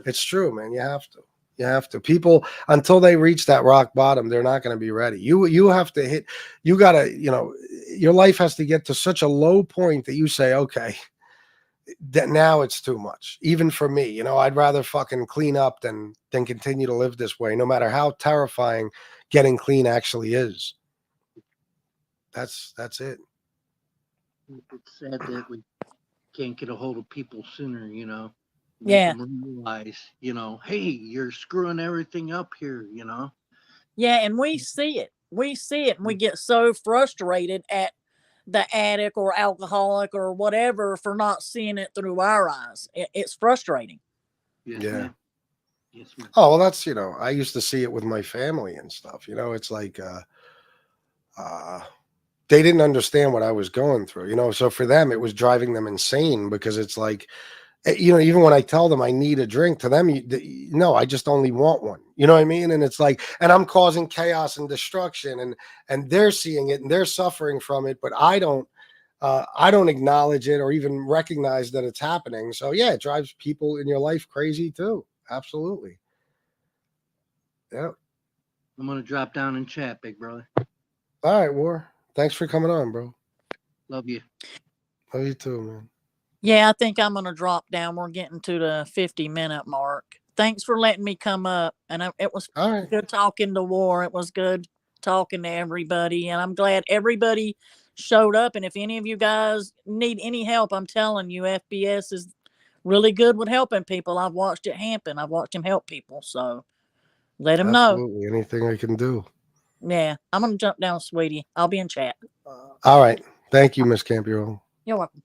it's true, man. You have to. You have to. People, until they reach that rock bottom, they're not going to be ready. You have to hit. You got to, your life has to get to such a low point that you say, okay, that now it's too much. Even for me, I'd rather fucking clean up than continue to live this way, no matter how terrifying getting clean actually is. That's it. It's sad that we can't get a hold of people sooner, make Yeah. them realize, hey, you're screwing everything up here, Yeah, and we see it. We see it, and we get so frustrated at the addict or alcoholic or whatever for not seeing it through our eyes. It's frustrating. Yes, Yeah. ma'am. Yes, ma'am. Oh, well, that's, I used to see it with my family and stuff. It's like, they didn't understand what I was going through, so for them, it was driving them insane because it's like, even when I tell them I need a drink, to them, no, I just only want one. You know what I mean? And it's like, and I'm causing chaos and destruction, and they're seeing it and they're suffering from it, but I don't acknowledge it or even recognize that it's happening. So yeah, it drives people in your life crazy too. Absolutely. Yeah. I'm going to drop down and chat, big brother. All right, War. Thanks for coming on, bro. Love you. Love you too, man. Yeah, I think I'm going to drop down. We're getting to the 50-minute mark. Thanks for letting me come up. And it was All right. good talking to War. It was good talking to everybody. And I'm glad everybody showed up. And if any of you guys need any help, I'm telling you, FBS is really good with helping people. I've watched it happen. I've watched him help people. So let him know. Absolutely. Anything I can do. Yeah, I'm going to jump down, sweetie. I'll be in chat. All right. Thank you, Miss Campion. You're welcome.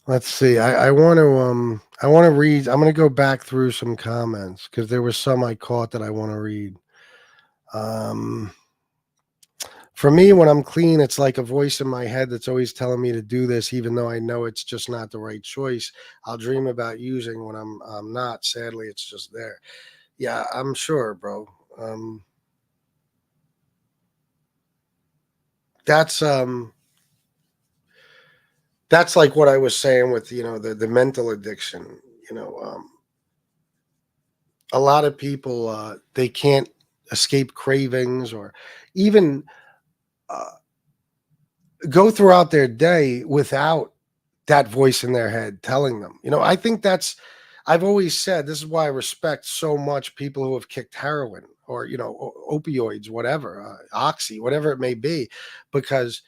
Let's see. I want to read. I'm going to go back through some comments because there was some I caught that I want to read. For me, when I'm clean, it's like a voice in my head that's always telling me to do this, even though I know it's just not the right choice. I'll dream about using when I'm not. Sadly, it's just there. Yeah, I'm sure, bro. That's like what I was saying with the mental addiction. A lot of people they can't escape cravings or even go throughout their day without that voice in their head telling them. I think I've always said this is why I respect so much people who have kicked heroin or opioids, whatever, oxy, whatever it may be, because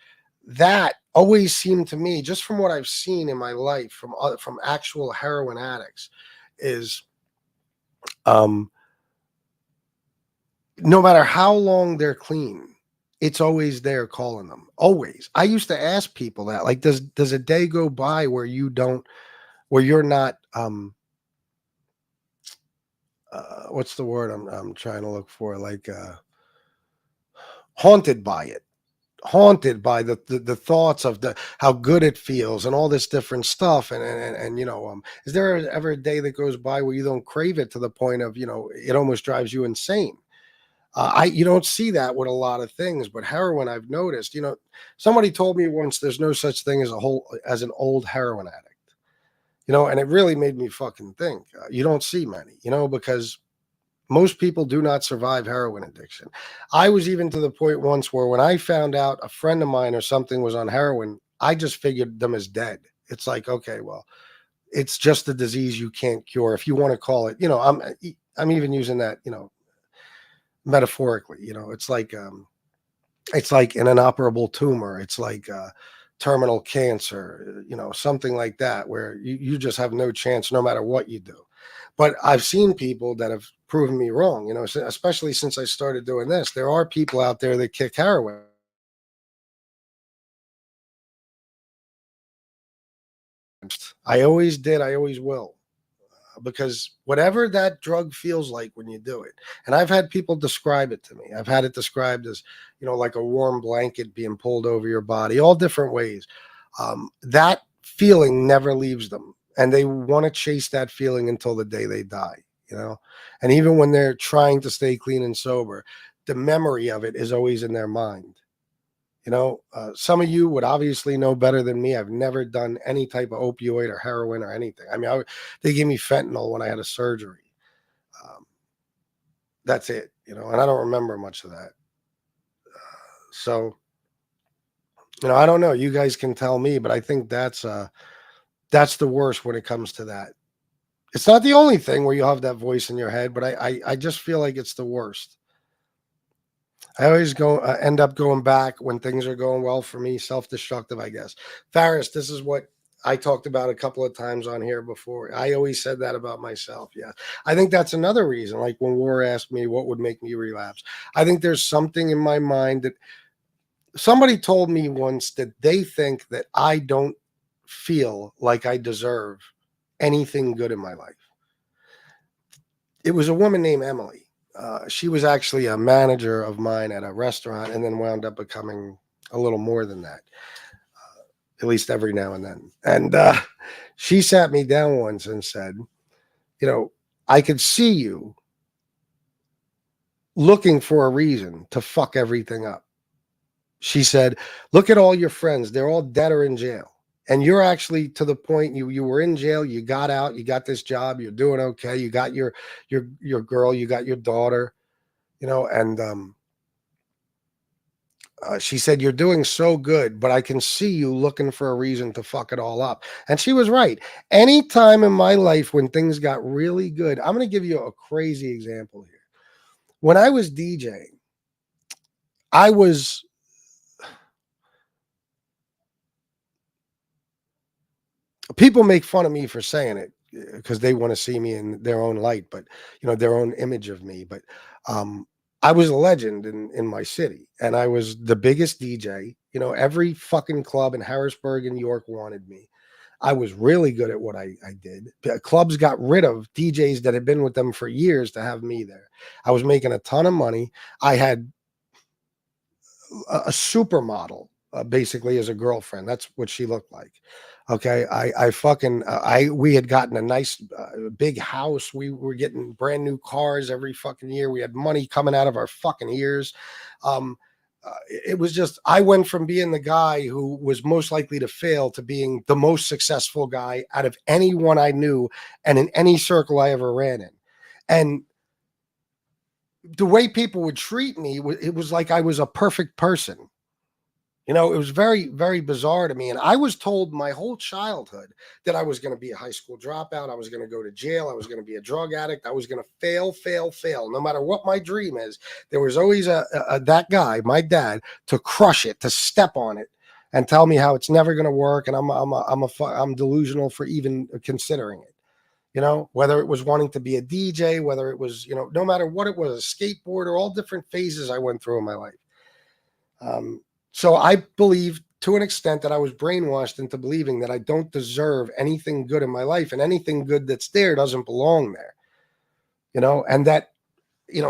that always seemed to me, just from what I've seen in my life from actual heroin addicts, is no matter how long they're clean, it's always there calling them. Always. I used to ask people that, like, does a day go by where you're not what's the word I'm trying to look for, like haunted by it, haunted by the thoughts of how good it feels and all this different stuff, and is there ever a day that goes by where you don't crave it to the point of it almost drives you insane? You don't see that with a lot of things, but heroin, I've noticed. Somebody told me once there's no such thing as an old heroin addict. And it really made me fucking think. You don't see many, because most people do not survive heroin addiction. I was even to the point once where when I found out a friend of mine or something was on heroin, I just figured them as dead. It's like, okay, well, it's just a disease you can't cure, if you want to call it. I'm even using that, metaphorically. It's like an inoperable tumor. It's like terminal cancer, something like that, where you just have no chance no matter what you do. But I've seen people that have proven me wrong, especially since I started doing this. There are people out there that kick heroin. I always did. I always will. Because whatever that drug feels like when you do it, and I've had people describe it to me. I've had it described as, like a warm blanket being pulled over your body, all different ways. That feeling never leaves them. And they want to chase that feeling until the day they die, and even when they're trying to stay clean and sober, the memory of it is always in their mind. Some of you would obviously know better than me. I've never done any type of opioid or heroin or anything. I mean, they gave me fentanyl when I had a surgery. That's it, and I don't remember much of that. So, I don't know. You guys can tell me, but I think that's the worst when it comes to that. It's not the only thing where you have that voice in your head, but I just feel like it's the worst. I always end up going back when things are going well for me, self-destructive, I guess. Faris, this is what I talked about a couple of times on here before. I always said that about myself. Yeah. I think that's another reason. Like when War asked me what would make me relapse, I think there's something in my mind that somebody told me once that they think that I don't feel like I deserve anything good in my life. It was a woman named Emily. She was actually a manager of mine at a restaurant and then wound up becoming a little more than that, at least every now and then. And she sat me down once and said, I could see you looking for a reason to fuck everything up. She said, look at all your friends. They're all dead or in jail. And you're actually to the point you were in jail, you got out, you got this job, you're doing okay, you got your girl, you got your daughter, and she said, you're doing so good, but I can see you looking for a reason to fuck it all up. And she was right. Anytime in my life when things got really good, I'm going to give you a crazy example here. When I was DJing, I was people make fun of me for saying it because they want to see me in their own light, but their own image of me. But I was a legend in my city, and I was the biggest DJ. Every fucking club in Harrisburg and New York wanted me. I was really good at what I did. Clubs got rid of DJs that had been with them for years to have me there. I was making a ton of money. I had a supermodel basically as a girlfriend. That's what she looked like. Okay. We had gotten a nice big house. We were getting brand new cars every fucking year. We had money coming out of our fucking ears. It was just, I went from being the guy who was most likely to fail to being the most successful guy out of anyone I knew and in any circle I ever ran in. And the way people would treat me, it was like I was a perfect person. It was very, very bizarre to me. And I was told my whole childhood that I was going to be a high school dropout. I was going to go to jail. I was going to be a drug addict. I was going to fail. No matter what my dream is, there was always that guy, my dad, to crush it, to step on it and tell me how it's never going to work. And I'm delusional for even considering it. Whether it was wanting to be a DJ, whether it was, no matter what it was, a skateboarder, all different phases I went through in my life. So I believe to an extent that I was brainwashed into believing that I don't deserve anything good in my life, and anything good that's there doesn't belong there, and that,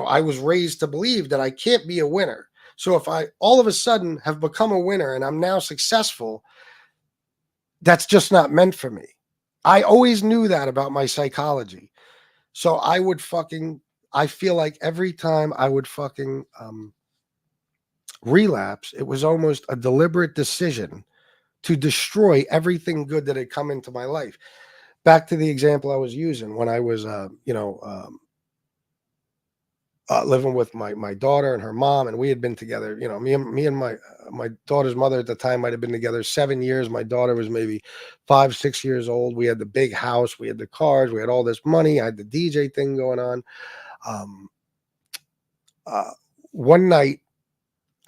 I was raised to believe that I can't be a winner. So if I all of a sudden have become a winner and I'm now successful, that's just not meant for me. I always knew that about my psychology. So I feel like every time I would relapse, it was almost a deliberate decision to destroy everything good that had come into my life. Back to the example I was using when I was, living with my daughter and her mom, and we had been together. Me and my daughter's mother at the time might have been together 7 years. My daughter was maybe 5-6 years old. We had the big house, we had the cars, we had all this money. I had the DJ thing going on. One night,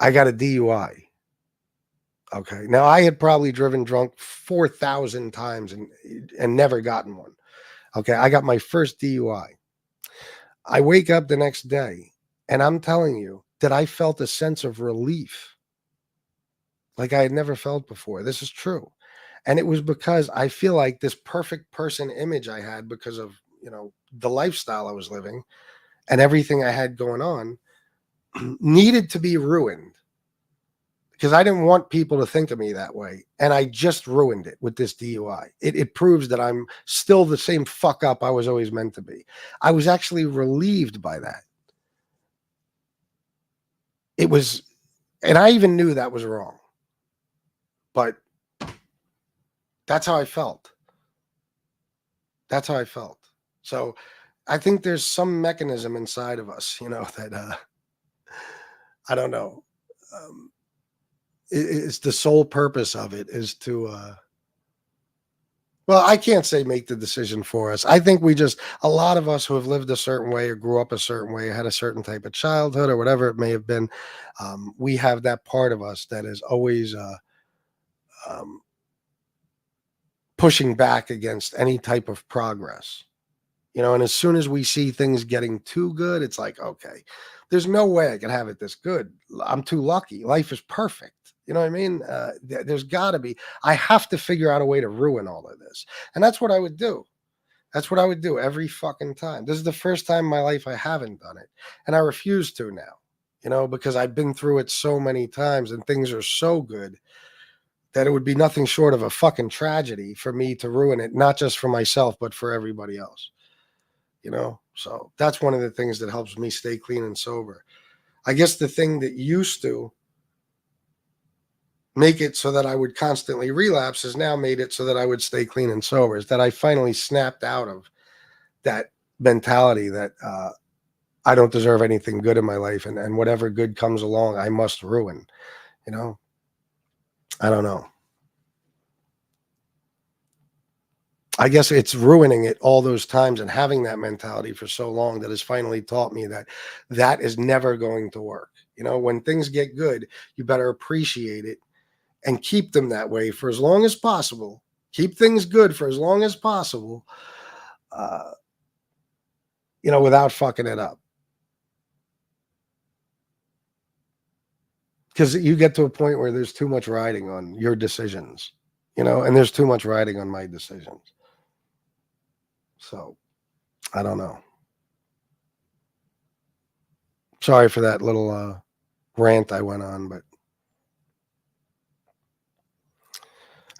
I got a DUI. Okay. Now I had probably driven drunk 4,000 times and never gotten one. Okay. I got my first DUI. I wake up the next day and I'm telling you that I felt a sense of relief like I had never felt before. This is true. And it was because I feel like this perfect person image I had because of, the lifestyle I was living and everything I had going on needed to be ruined. Because I didn't want people to think of me that way. And I just ruined it with this DUI. It proves that I'm still the same fuck up I was always meant to be. I was actually relieved by that. It was, and I even knew that was wrong. But that's how I felt. That's how I felt. So I think there's some mechanism inside of us, that I don't know. It's the sole purpose of it is to well, I can't say make the decision for us. I think a lot of us who have lived a certain way or grew up a certain way, had a certain type of childhood or whatever it may have been, we have that part of us that is always um, pushing back against any type of progress. And as soon as we see things getting too good, it's like, okay, there's no way I can have it this good. I'm too lucky. Life is perfect. You know what I mean? There's got to be. I have to figure out a way to ruin all of this. And that's what I would do. That's what I would do every fucking time. This is the first time in my life I haven't done it. And I refuse to now, because I've been through it so many times and things are so good that it would be nothing short of a fucking tragedy for me to ruin it, not just for myself, but for everybody else. So that's one of the things that helps me stay clean and sober. I guess the thing that used to make it so that I would constantly relapse has now made it so that I would stay clean and sober, is that I finally snapped out of that mentality that I don't deserve anything good in my life, and whatever good comes along, I must ruin. I don't know. I guess it's ruining it all those times and having that mentality for so long that has finally taught me that is never going to work. When things get good, you better appreciate it and keep them that way for as long as possible. Keep things good for as long as possible, without fucking it up. Because you get to a point where there's too much riding on your decisions, and there's too much riding on my decisions. So, I don't know. Sorry for that little rant I went on, but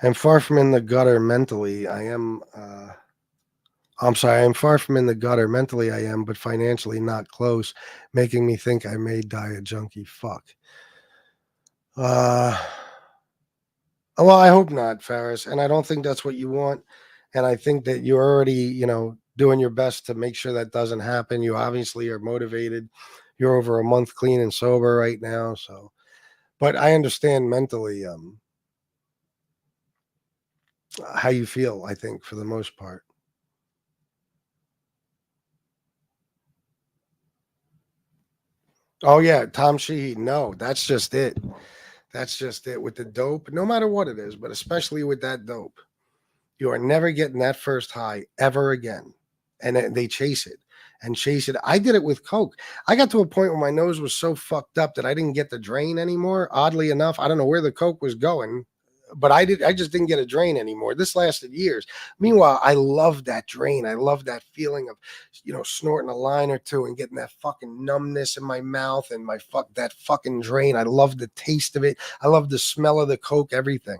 I'm far from in the gutter mentally. I am far from in the gutter mentally. I am, but financially not close, making me think I may die a junkie fuck. Well, I hope not, Ferris, and I don't think that's what you want. And I think that you're already, doing your best to make sure that doesn't happen. You obviously are motivated. You're over a month clean and sober right now. So, but I understand mentally how you feel, I think, for the most part. Oh, yeah, Tom Sheehy. No, that's just it. That's just it. With the dope, no matter what it is, but especially with that dope, you are never getting that first high ever again. And they chase it and chase it. I did it with Coke. I got to a point where my nose was so fucked up that I didn't get the drain anymore. Oddly enough, I don't know where the Coke was going, but I just didn't get a drain anymore. This lasted years. Meanwhile, I love that drain. I love that feeling of, snorting a line or two and getting that fucking numbness in my mouth and that fucking drain. I love the taste of it. I love the smell of the Coke, everything.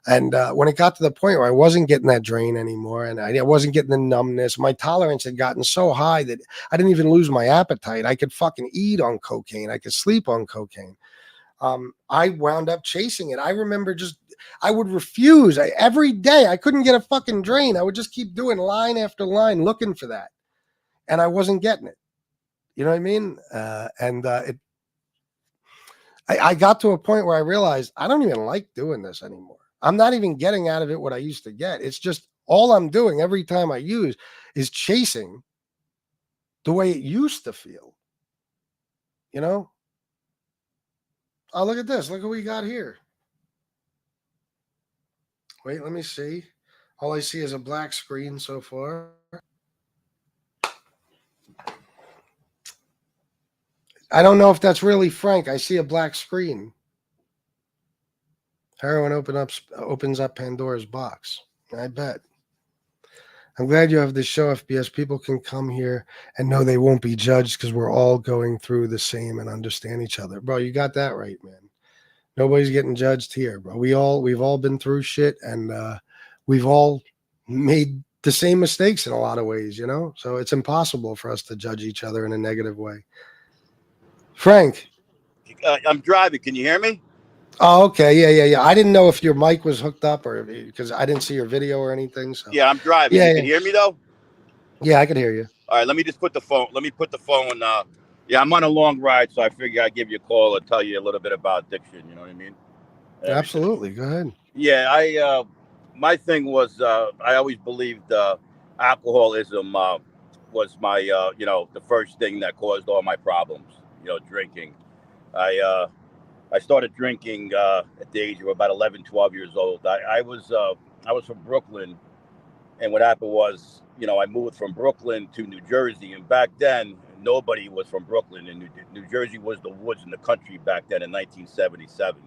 And when it got to the point where I wasn't getting that drain anymore and I wasn't getting the numbness, my tolerance had gotten so high that I didn't even lose my appetite. I could fucking eat on cocaine. I could sleep on cocaine. I wound up chasing it. I remember I would refuse. Every day I couldn't get a fucking drain. I would just keep doing line after line looking for that. And I wasn't getting it. You know what I mean? I got to a point where I realized I don't even like doing this anymore. I'm not even getting out of it what I used to get. It's just all I'm doing every time I use is chasing the way it used to feel. Oh, look at this. Look what we got here. Wait, let me see. All I see is a black screen so far. I don't know if that's really Frank. I see a black screen. Heroin opens up Pandora's box. I bet. I'm glad you have this show, FBS. People can come here and know they won't be judged because we're all going through the same and understand each other. Bro, you got that right, man. Nobody's getting judged here, bro. We've all been through shit and we've all made the same mistakes in a lot of ways, So it's impossible for us to judge each other in a negative way. Frank. I'm driving. Can you hear me? Oh, okay. Yeah. I didn't know if your mic was hooked up or because I didn't see your video or anything. So yeah, I'm driving. You can hear me though? Yeah, I can hear you. All right, let me just put the phone. Let me put the phone. Yeah, I'm on a long ride, so I figure I'd give you a call and tell you a little bit about addiction. You know what I mean? And everything. Absolutely. Go ahead. Yeah, my thing was, I always believed alcoholism was my, the first thing that caused all my problems. Drinking. I I started drinking at the age of about 11, 12 years old. I was from Brooklyn, and what happened was, I moved from Brooklyn to New Jersey, and back then nobody was from Brooklyn, and New Jersey was the woods and the country back then in 1977.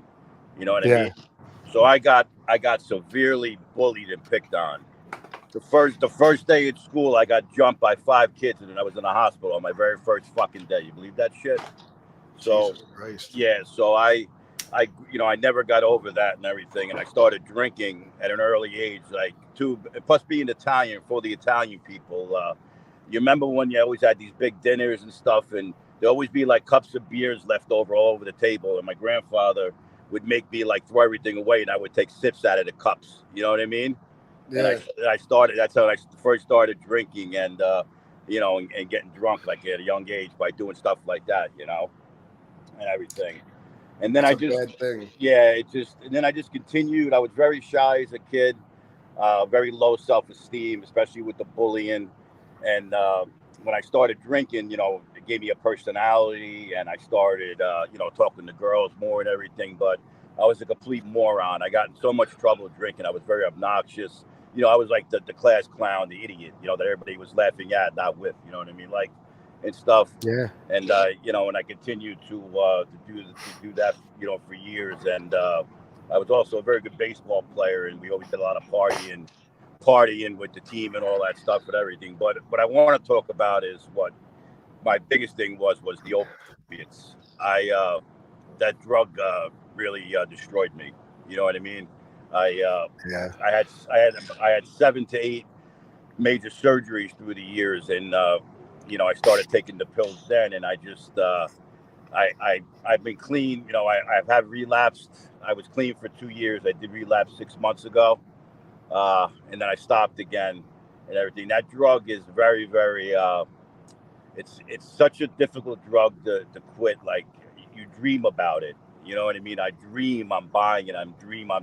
You know what I Yeah. mean? So I got severely bullied and picked on. The first day at school, I got jumped by 5 kids, and then I was in the hospital on my very first fucking day. You believe that shit? So Jesus Christ. yeah, so I never got over that and everything, and I started drinking at an early age, like too. Plus, being Italian, for the Italian people, you remember when you always had these big dinners and stuff, and there always be like cups of beers left over all over the table, and my grandfather would make me like throw everything away, and I would take sips out of the cups. You know what I mean? And Yeah. I started. That's how I first started drinking, and and getting drunk like at a young age by doing stuff like that, and everything. And then It's I a just, bad thing. yeah, and then I just continued. I was very shy as a kid, very low self-esteem, especially with the bullying. And when I started drinking, it gave me a personality, and I started, talking to girls more and everything. But I was a complete moron. I got in so much trouble drinking. I was very obnoxious. I was like the class clown, the idiot, that everybody was laughing at, not with. You know what I mean? Like, and stuff. Yeah. And and I continued to do that, for years. And I was also a very good baseball player, and we always did a lot of partying with the team and all that stuff and everything. But what I want to talk about is what my biggest thing was the opiates. That drug really destroyed me. You know what I mean? I uh, Yeah. I had 7 to 8 major surgeries through the years, and I started taking the pills then, and I just I've been clean. I've had relapsed. I was clean for 2 years. I did relapse 6 months ago, and then I stopped again and everything. That drug is very, very. It's such a difficult drug to quit. Like, you dream about it. You know what I mean? I dream I'm buying it.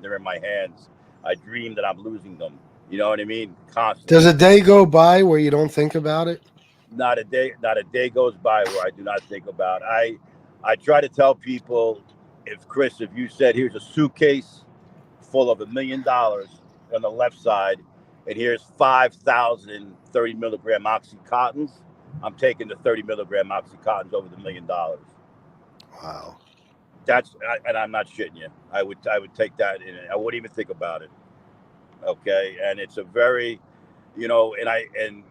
They're in my hands. I dream that I'm losing them. You know what I mean? Does Constantly. a day go by where you don't think about it? Not a day goes by where I do not think about. I try to tell people, if you said, here's a suitcase full of $1 million on the left side, and here's 5,000 30 milligram oxycontins, I'm taking the 30 milligram oxycontins over the $1 million. Wow. And I'm not shitting you. I would take that, and I wouldn't even think about it. Okay, and it's a very, and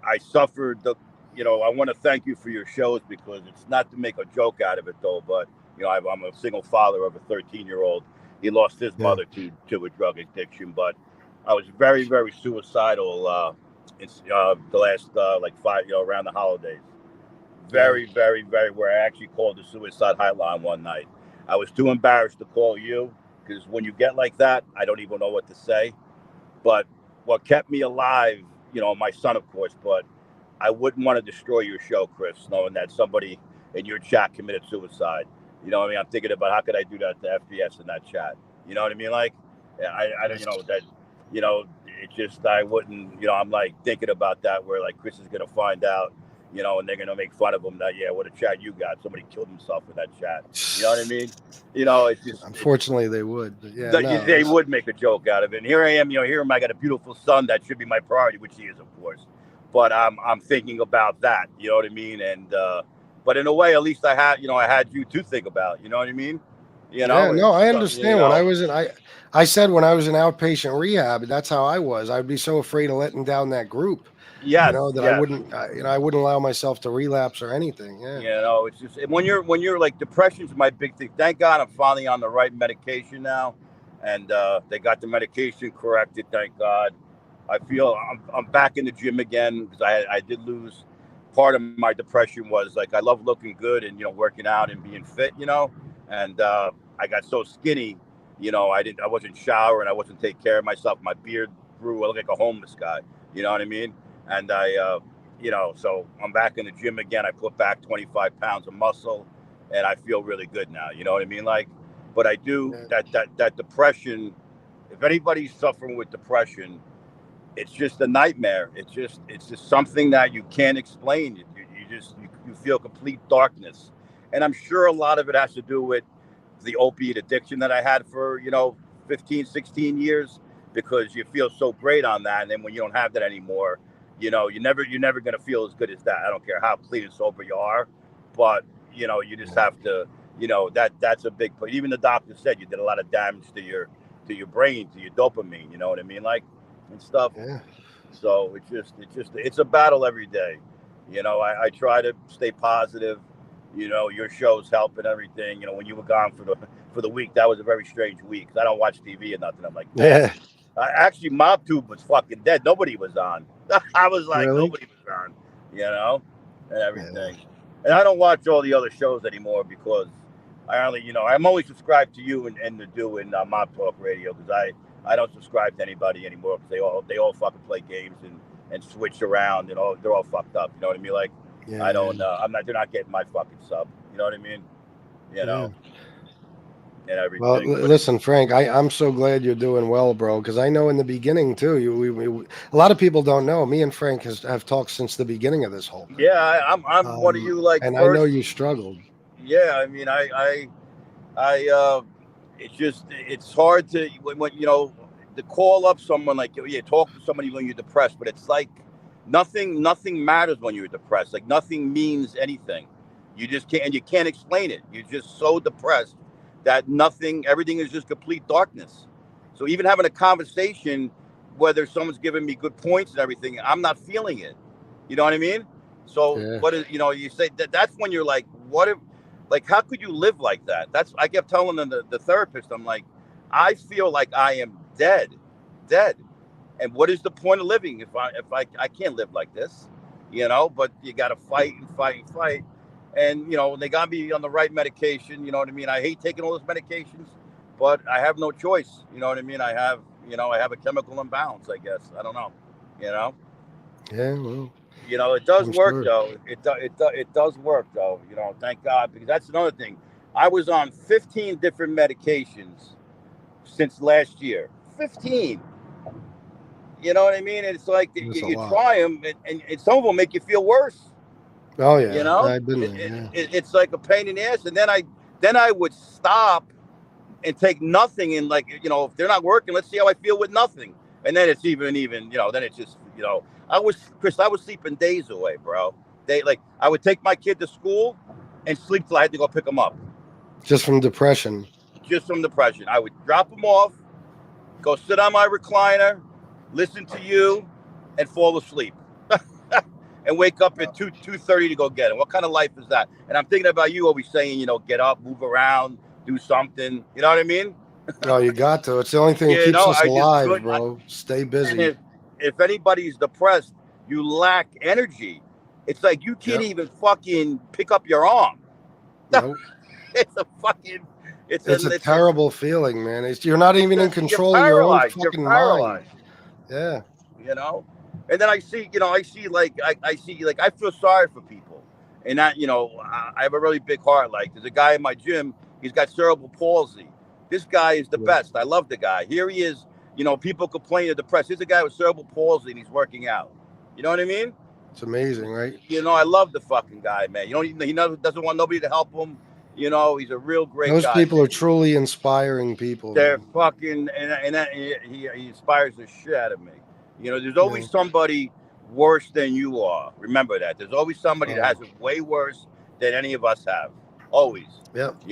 I suffered the, I want to thank you for your shows, because it's not to make a joke out of it though, but I'm a single father of a 13-year-old. He lost his Yeah. mother to a drug addiction, but I was very, very suicidal the last like five, around the holidays. Yeah. Very, very, very, where I actually called the suicide hotline one night. I was too embarrassed to call you, because when you get like that, I don't even know what to say. But what kept me alive, my son, of course, but I wouldn't want to destroy your show, Chris, knowing that somebody in your chat committed suicide. You know what I mean? I'm thinking about, how could I do that to FPS in that chat? You know what I mean? Like, yeah, I don't, that, it just, I wouldn't, I'm like thinking about that, where like Chris is going to find out, and they're going to make fun of him that, yeah, what a chat you got. Somebody killed himself in that chat. You know what I mean? Unfortunately, they would. But yeah, that no. they would make a joke out of it. And here I am, I got a beautiful son that should be my priority, which he is, of course. But I'm thinking about that. You know what I mean? And but in a way, at least I had you to think about. You know what I mean? Yeah, no, I understand. When I said when I was in outpatient rehab, that's how I was. I'd be so afraid of letting down that group, Yes, that yes. I wouldn't allow myself to relapse or anything. Yeah. It's just when you're like, depression's my big thing. Thank God I'm finally on the right medication now, and they got the medication corrected. Thank God. I feel I'm back in the gym again, because I did lose. Part of my depression was like, I love looking good and working out and being fit, and I got so skinny, I wasn't showering, I wasn't taking care of myself. My beard grew. I look like a homeless guy. You know what I mean? And I, so I'm back in the gym again. I put back 25 pounds of muscle, and I feel really good now. You know what I mean? Like, but I do that depression. If anybody's suffering with depression, it's just a nightmare. It's just something that you can't explain. You feel complete darkness, and I'm sure a lot of it has to do with the opiate addiction that I had for 15, 16 years, because you feel so great on that, and then when you don't have that anymore, you're never going to feel as good as that. I don't care how clean and sober you are, but you just have to, that's a big point. Even the doctor said you did a lot of damage to your brain, to your dopamine. You know what I mean, like, and stuff. Yeah. So it's a battle every day. I try to stay positive. Your shows help and everything. When you were gone for the week, that was a very strange week. I don't watch TV or nothing. I'm like, yeah. Actually, MobTube was fucking dead. Nobody was on. I was like, Really? nobody was on. And everything. And I don't watch all the other shows anymore because I only, I'm only subscribed to you and to do in Mob Talk Radio, because I don't subscribe to anybody anymore because they all fucking play games and switch around and they're all fucked up. You know what I mean? Like, Yeah, I don't. They're not getting my fucking sub. You know what I mean? And everything. Well, listen, Frank, I'm so glad you're doing well, bro. Because I know in the beginning too, a lot of people don't know. Me and Frank have talked since the beginning of this whole thing. Yeah, I'm one of you, like, and first. I know you struggled. Yeah, I mean, it's hard to when to call up someone, like, talk to somebody when you're depressed, but it's like nothing matters when you're depressed. Like, nothing means anything. You just can't, and you can't explain it. You're just so depressed that everything is just complete darkness. So even having a conversation, whether someone's giving me good points and everything, I'm not feeling it. You know what I mean? So what is, you say that's when you're like, what if, like, how could you live like that? I kept telling the therapist, I'm like, I feel like I am dead. And what is the point of living if I can't live like this, but you got to fight and fight and fight. And, they got me on the right medication. You know what I mean? I hate taking all those medications, but I have no choice. You know what I mean? I have a chemical imbalance, I guess. I don't know, Yeah, well. It does work, though. It does work, though. Thank God, because that's another thing. I was on 15 different medications since last year. 15. You know what I mean? It's like you try them, and some of them make you feel worse. Oh yeah, I've been there. It's like a pain in the ass. And then I would stop and take nothing, and, like, if they're not working, let's see how I feel with nothing. And then it's even then it's just I was sleeping days away, bro. I would take my kid to school and sleep till I had to go pick him up. Just from depression. I would drop him off, go sit on my recliner, listen to you, and fall asleep. And wake up at 2:30 to go get him. What kind of life is that? And I'm thinking about you always saying, get up, move around, do something. You know what I mean? No, you got to. It's the only thing that keeps us alive, bro. Stay busy. If anybody's depressed, you lack energy. It's like you can't even fucking pick up your arm. Nope. It's a terrible feeling, man. You're not even in control of your own fucking mind. Yeah. And then I see, I feel sorry for people. And that, I have a really big heart. Like, there's a guy in my gym, he's got cerebral palsy. This guy is the best. I love the guy. Here he is, people complain they're depressed. Here's a guy with cerebral palsy and he's working out. You know what I mean? It's amazing, right? I love the fucking guy, man. He doesn't want nobody to help him. He's a real great guy. Those people are truly inspiring people. They're fucking, and he inspires the shit out of me. There's always somebody worse than you are. Remember that. There's always somebody that has it way worse than any of us have. Always. Yep.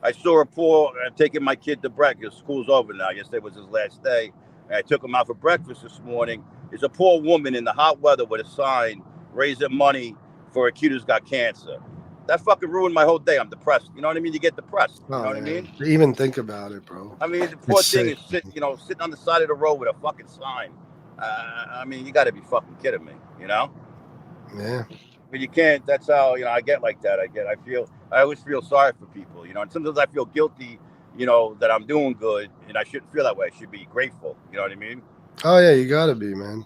I saw a poor, taking my kid to breakfast. School's over now. Yesterday was his last day. And I took him out for breakfast this morning. There's a poor woman in the hot weather with a sign raising money for a kid who's got cancer. That fucking ruined my whole day. I'm depressed. You know what I mean? You get depressed. You know what I mean? Even think about it, bro. I mean, the poor thing is sitting on the side of the road with a fucking sign. I mean, you got to be fucking kidding me, Yeah. But you can't. That's how, I get like that. I always feel sorry for people, and sometimes I feel guilty, that I'm doing good, and I shouldn't feel that way. I should be grateful. You know what I mean? Oh yeah, you got to be, man.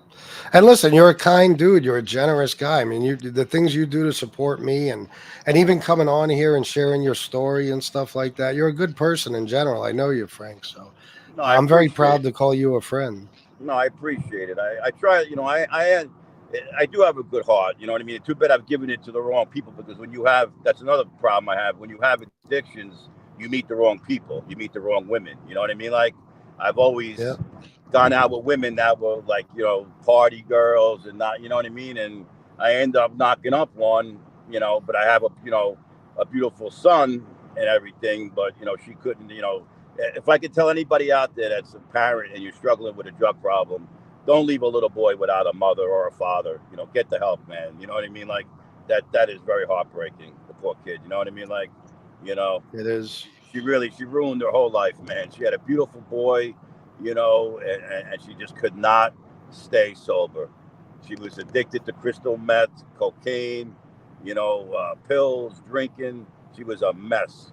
And listen, you're a kind dude. You're a generous guy. I mean, the things you do to support me, and even coming on here and sharing your story and stuff like that. You're a good person in general. I know you, Frank. So No, I I'm very appreciate proud it. to call you a friend. No, I appreciate it. I try, I do have a good heart. You know what I mean? Too bad I've given it to the wrong people because when you have, that's another problem I have. When you have addictions, you meet the wrong people. You meet the wrong women. You know what I mean? Like, I've Yeah, always gone out with women that were like, party girls and not, you know what I mean? And I end up knocking up one, but I have a beautiful son and everything, but, she couldn't, if I could tell anybody out there that's a parent and you're struggling with a drug problem, don't leave a little boy without a mother or a father. Get the help, man. You know what I mean? Like that is very heartbreaking. The poor kid. You know what I mean? Like, you know, it is. she ruined her whole life, man. She had a beautiful boy, and she just could not stay sober. She was addicted to crystal meth, cocaine, pills, drinking. She was a mess.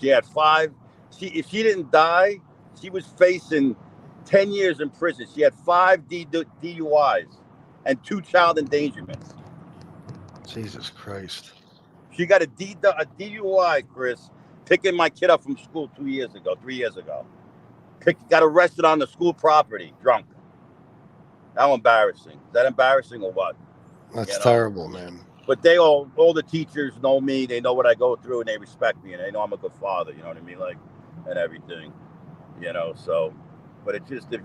She had five. If she didn't die, she was facing 10 years in prison. She had five DUIs and two child endangerments. Jesus Christ. She got a DUI, Chris, picking my kid up from school 2 years ago, 3 years ago. Got arrested on the school property, drunk. How embarrassing. Is that embarrassing or what? That's You know? terrible, man. But all the teachers know me. They know what I go through, and they respect me, and they know I'm a good father. You know what I mean, like, and everything. So, but it's just if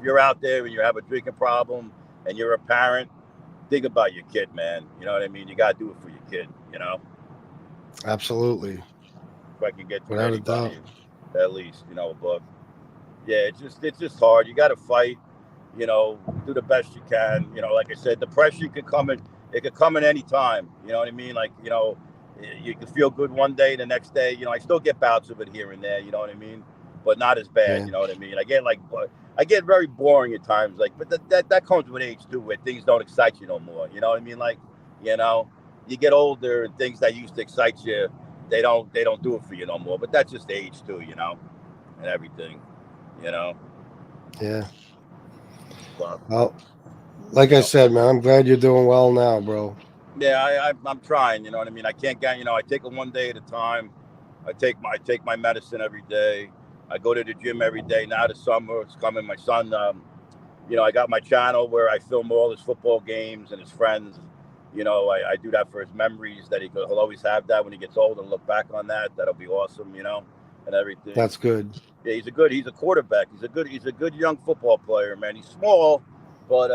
you're out there and you have a drinking problem and you're a parent, think about your kid, man. You know what I mean. You gotta do it for your kid. Absolutely. If I can get through Without a doubt. anybody, at least, but yeah, it's just hard. You got to fight. Do the best you can. Like I said, depression could come in. It could come in any time. You know what I mean? Like, you can feel good one day, the next day. I still get bouts of it here and there. You know what I mean? But not as bad. Yeah. You know what I mean? I get very boring at times. Like, but that comes with age too, where things don't excite you no more. You know what I mean? Like, you get older and things that used to excite you, they don't do it for you no more. But that's just age too. And everything. Yeah. But, Well, like I said, man, I'm glad you're doing well now, bro. yeah, I'm trying. You know what I mean? I can't get. I take it one day at a time. I take my medicine every day. I go to the gym every day. Now the summer, it's coming. My son, I got my channel where I film all his football games and his friends. I do that for his memories that he'll always have that when he gets old and look back on that. That'll be awesome. And everything. That's good. Yeah, he's a quarterback. He's a good young football player, man. He's small, but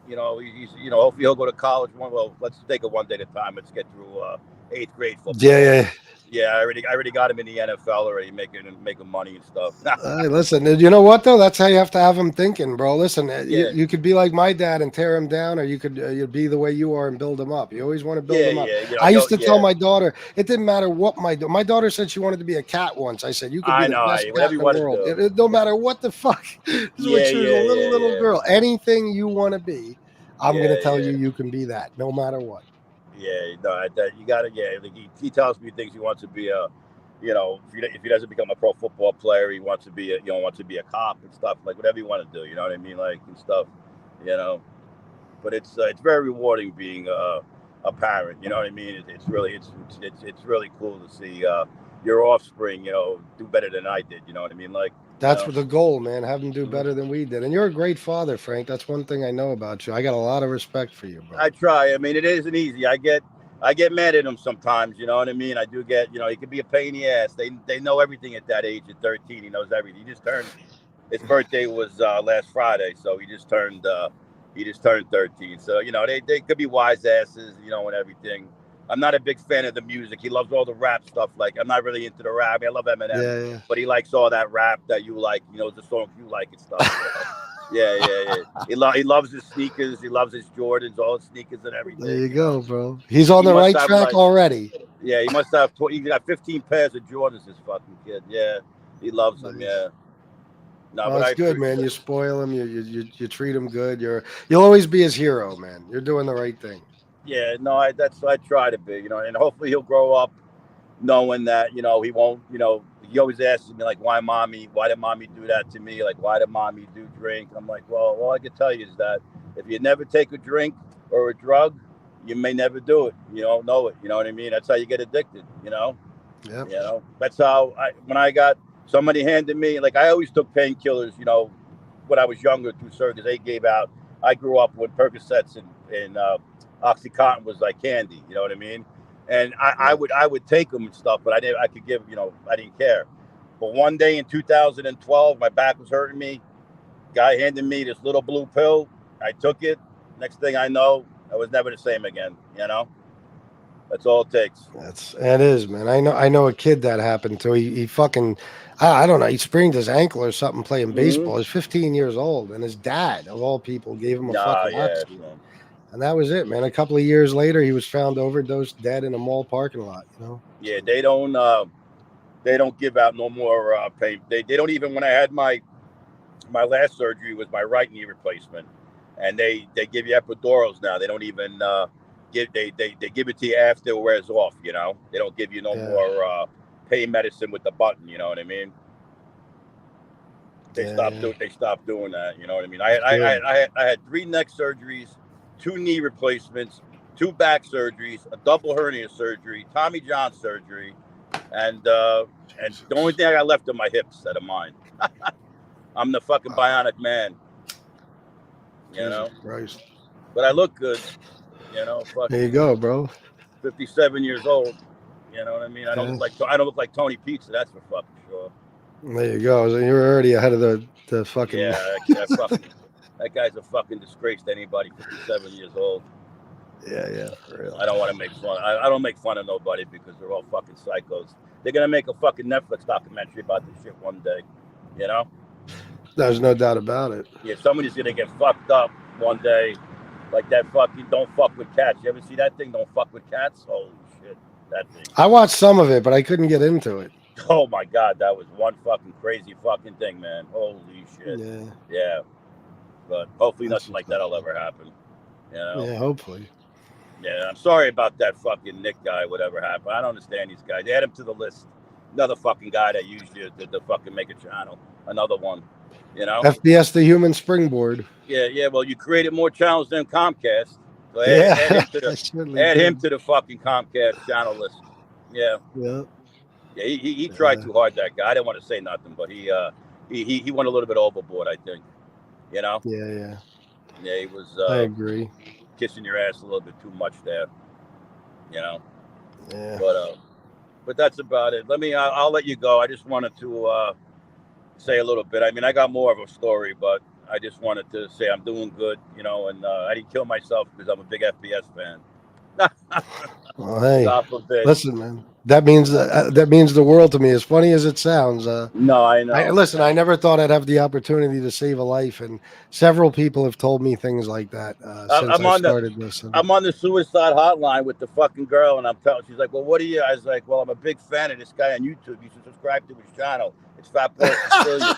hopefully he'll go to college. Well, let's take it one day at a time. Let's get through 8th grade football. Yeah. Yeah, I already got him in the NFL already, making money and stuff. Hey, listen, you know what though? That's how you have to have him thinking, bro. Listen, Yeah. you could be like my dad and tear him down, or you could you'd be the way you are and build him up. You always want to build him up. I used to tell my daughter it didn't matter what my daughter said she wanted to be a cat once. I said you could be the best cat in the world. No matter what the fuck. This is when she was a little girl. Anything you want to be, I'm gonna tell you can be that, no matter what. Yeah, no, you gotta. Yeah, like he tells me things he wants to be a. If he doesn't become a pro football player, he wants to be a cop and stuff, like whatever you want to do. You know what I mean, like and stuff. But it's very rewarding being a parent. You know what I mean? It's really cool to see your offspring, do better than I did. You know what I mean? Like that's the goal, man. Have them do better than we did. And you're a great father, Frank. That's one thing I know about you. I got a lot of respect for you, bro. I try. I mean, it isn't easy. I get mad at him sometimes. You know what I mean? I do get. He can be a pain in the ass. They know everything at that age. At 13, he knows everything. He just turned. His birthday was last Friday, so he just turned 13. So they could be wise asses, and everything. I'm not a big fan of the music. He loves all the rap stuff. Like I'm not really into the rap. I love Eminem, but he likes all that rap that you like. The songs you like and stuff. Yeah. He loves his sneakers. He loves his Jordans, all his sneakers and everything. There you go, bro. He's on the right track already. Yeah, he must have. He got 15 pairs of Jordans. This fucking kid. Yeah, he loves them. Yeah. No, well, that's good, man. You spoil him. You treat him good. You'll always be his hero, man. You're doing the right thing. Yeah, no, I try to be, and hopefully he'll grow up, knowing that, you know, he won't, you know, he always asks me like, why did mommy do that to me? Like, why did mommy do drink? I'm like, well, all I can tell you is that if you never take a drink or a drug, you may never do it. You don't know it. You know what I mean? That's how you get addicted, you know? Yep. You know, that's how when I got somebody handed me, like I always took painkillers, you know, when I was younger through circus, they gave out. I grew up with Percocets and Oxycontin was like candy, you know what I mean? And I would take them and stuff, but I could give, you know, I didn't care. But one day in 2012, my back was hurting me. Guy handed me this little blue pill. I took it. Next thing I know, I was never the same again. You know, that's all it takes. It is, man. I know a kid that happened to. He fucking, I don't know. He sprained his ankle or something playing baseball. He's 15 years old, and his dad, of all people, gave him a fucking oxy. And that was it, man. A couple of years later, he was found overdosed, dead in a mall parking lot. You know. Yeah, they don't give out no more pain. They don't even. When I had my last surgery was my right knee replacement, and they give you epidurals now. They don't even they give it to you after it wears off. You know, they don't give you no more pain medicine with the button. You know what I mean? They stopped doing that. You know what I mean? I had 3 neck surgeries, 2 knee replacements, 2 back surgeries, a double hernia surgery, Tommy John surgery, and the only thing I got left are my hips that are mine. I'm the fucking bionic man. You know? Christ. But I look good. You know, There you go, bro. 57 years old. You know what I mean? I don't look like Tony Pizza, that's for fucking sure. There you go. So you're already ahead of the fucking. Yeah, that guy's a fucking disgrace to anybody 57 years old. Yeah, for real. I don't want to make fun. I don't make fun of nobody because they're all fucking psychos. They're gonna make a fucking Netflix documentary about this shit one day. You know? There's no doubt about it. Yeah, somebody's gonna get fucked up one day, like that fucking Don't Fuck with Cats. You ever see that thing? Don't Fuck with Cats. Holy shit, that thing. I watched some of it, but I couldn't get into it. Oh my god, that was one fucking crazy fucking thing, man. Holy shit. Yeah. But hopefully nothing like that'll ever happen. You know? Yeah, hopefully. Yeah, I'm sorry about that fucking Nick guy, whatever happened. I don't understand these guys. They add him to the list. Another fucking guy that used you to fucking make a channel. Another one. You know? FBS, the human springboard. Yeah. Well, you created more channels than Comcast. So add him to the fucking Comcast channel list. Yeah. Yeah. Yeah, he tried too hard, that guy. I didn't want to say nothing, but he went a little bit overboard, I think. You know? Yeah. Yeah, he was I agree. Kissing your ass a little bit too much there. You know? Yeah. But that's about it. I'll let you go. I just wanted to say a little bit. I mean, I got more of a story, but I just wanted to say I'm doing good, you know, and I didn't kill myself because I'm a big FBS fan. Well, hey, listen, man. That means the world to me. As funny as it sounds. No, I know. Listen, I never thought I'd have the opportunity to save a life, and several people have told me things like that since I started this. I'm on the suicide hotline with the fucking girl, and I'm telling. She's like, "Well, what are you?" I was like, "Well, I'm a big fan of this guy on YouTube. You should subscribe to his channel. It's Fat Boy Sicilian."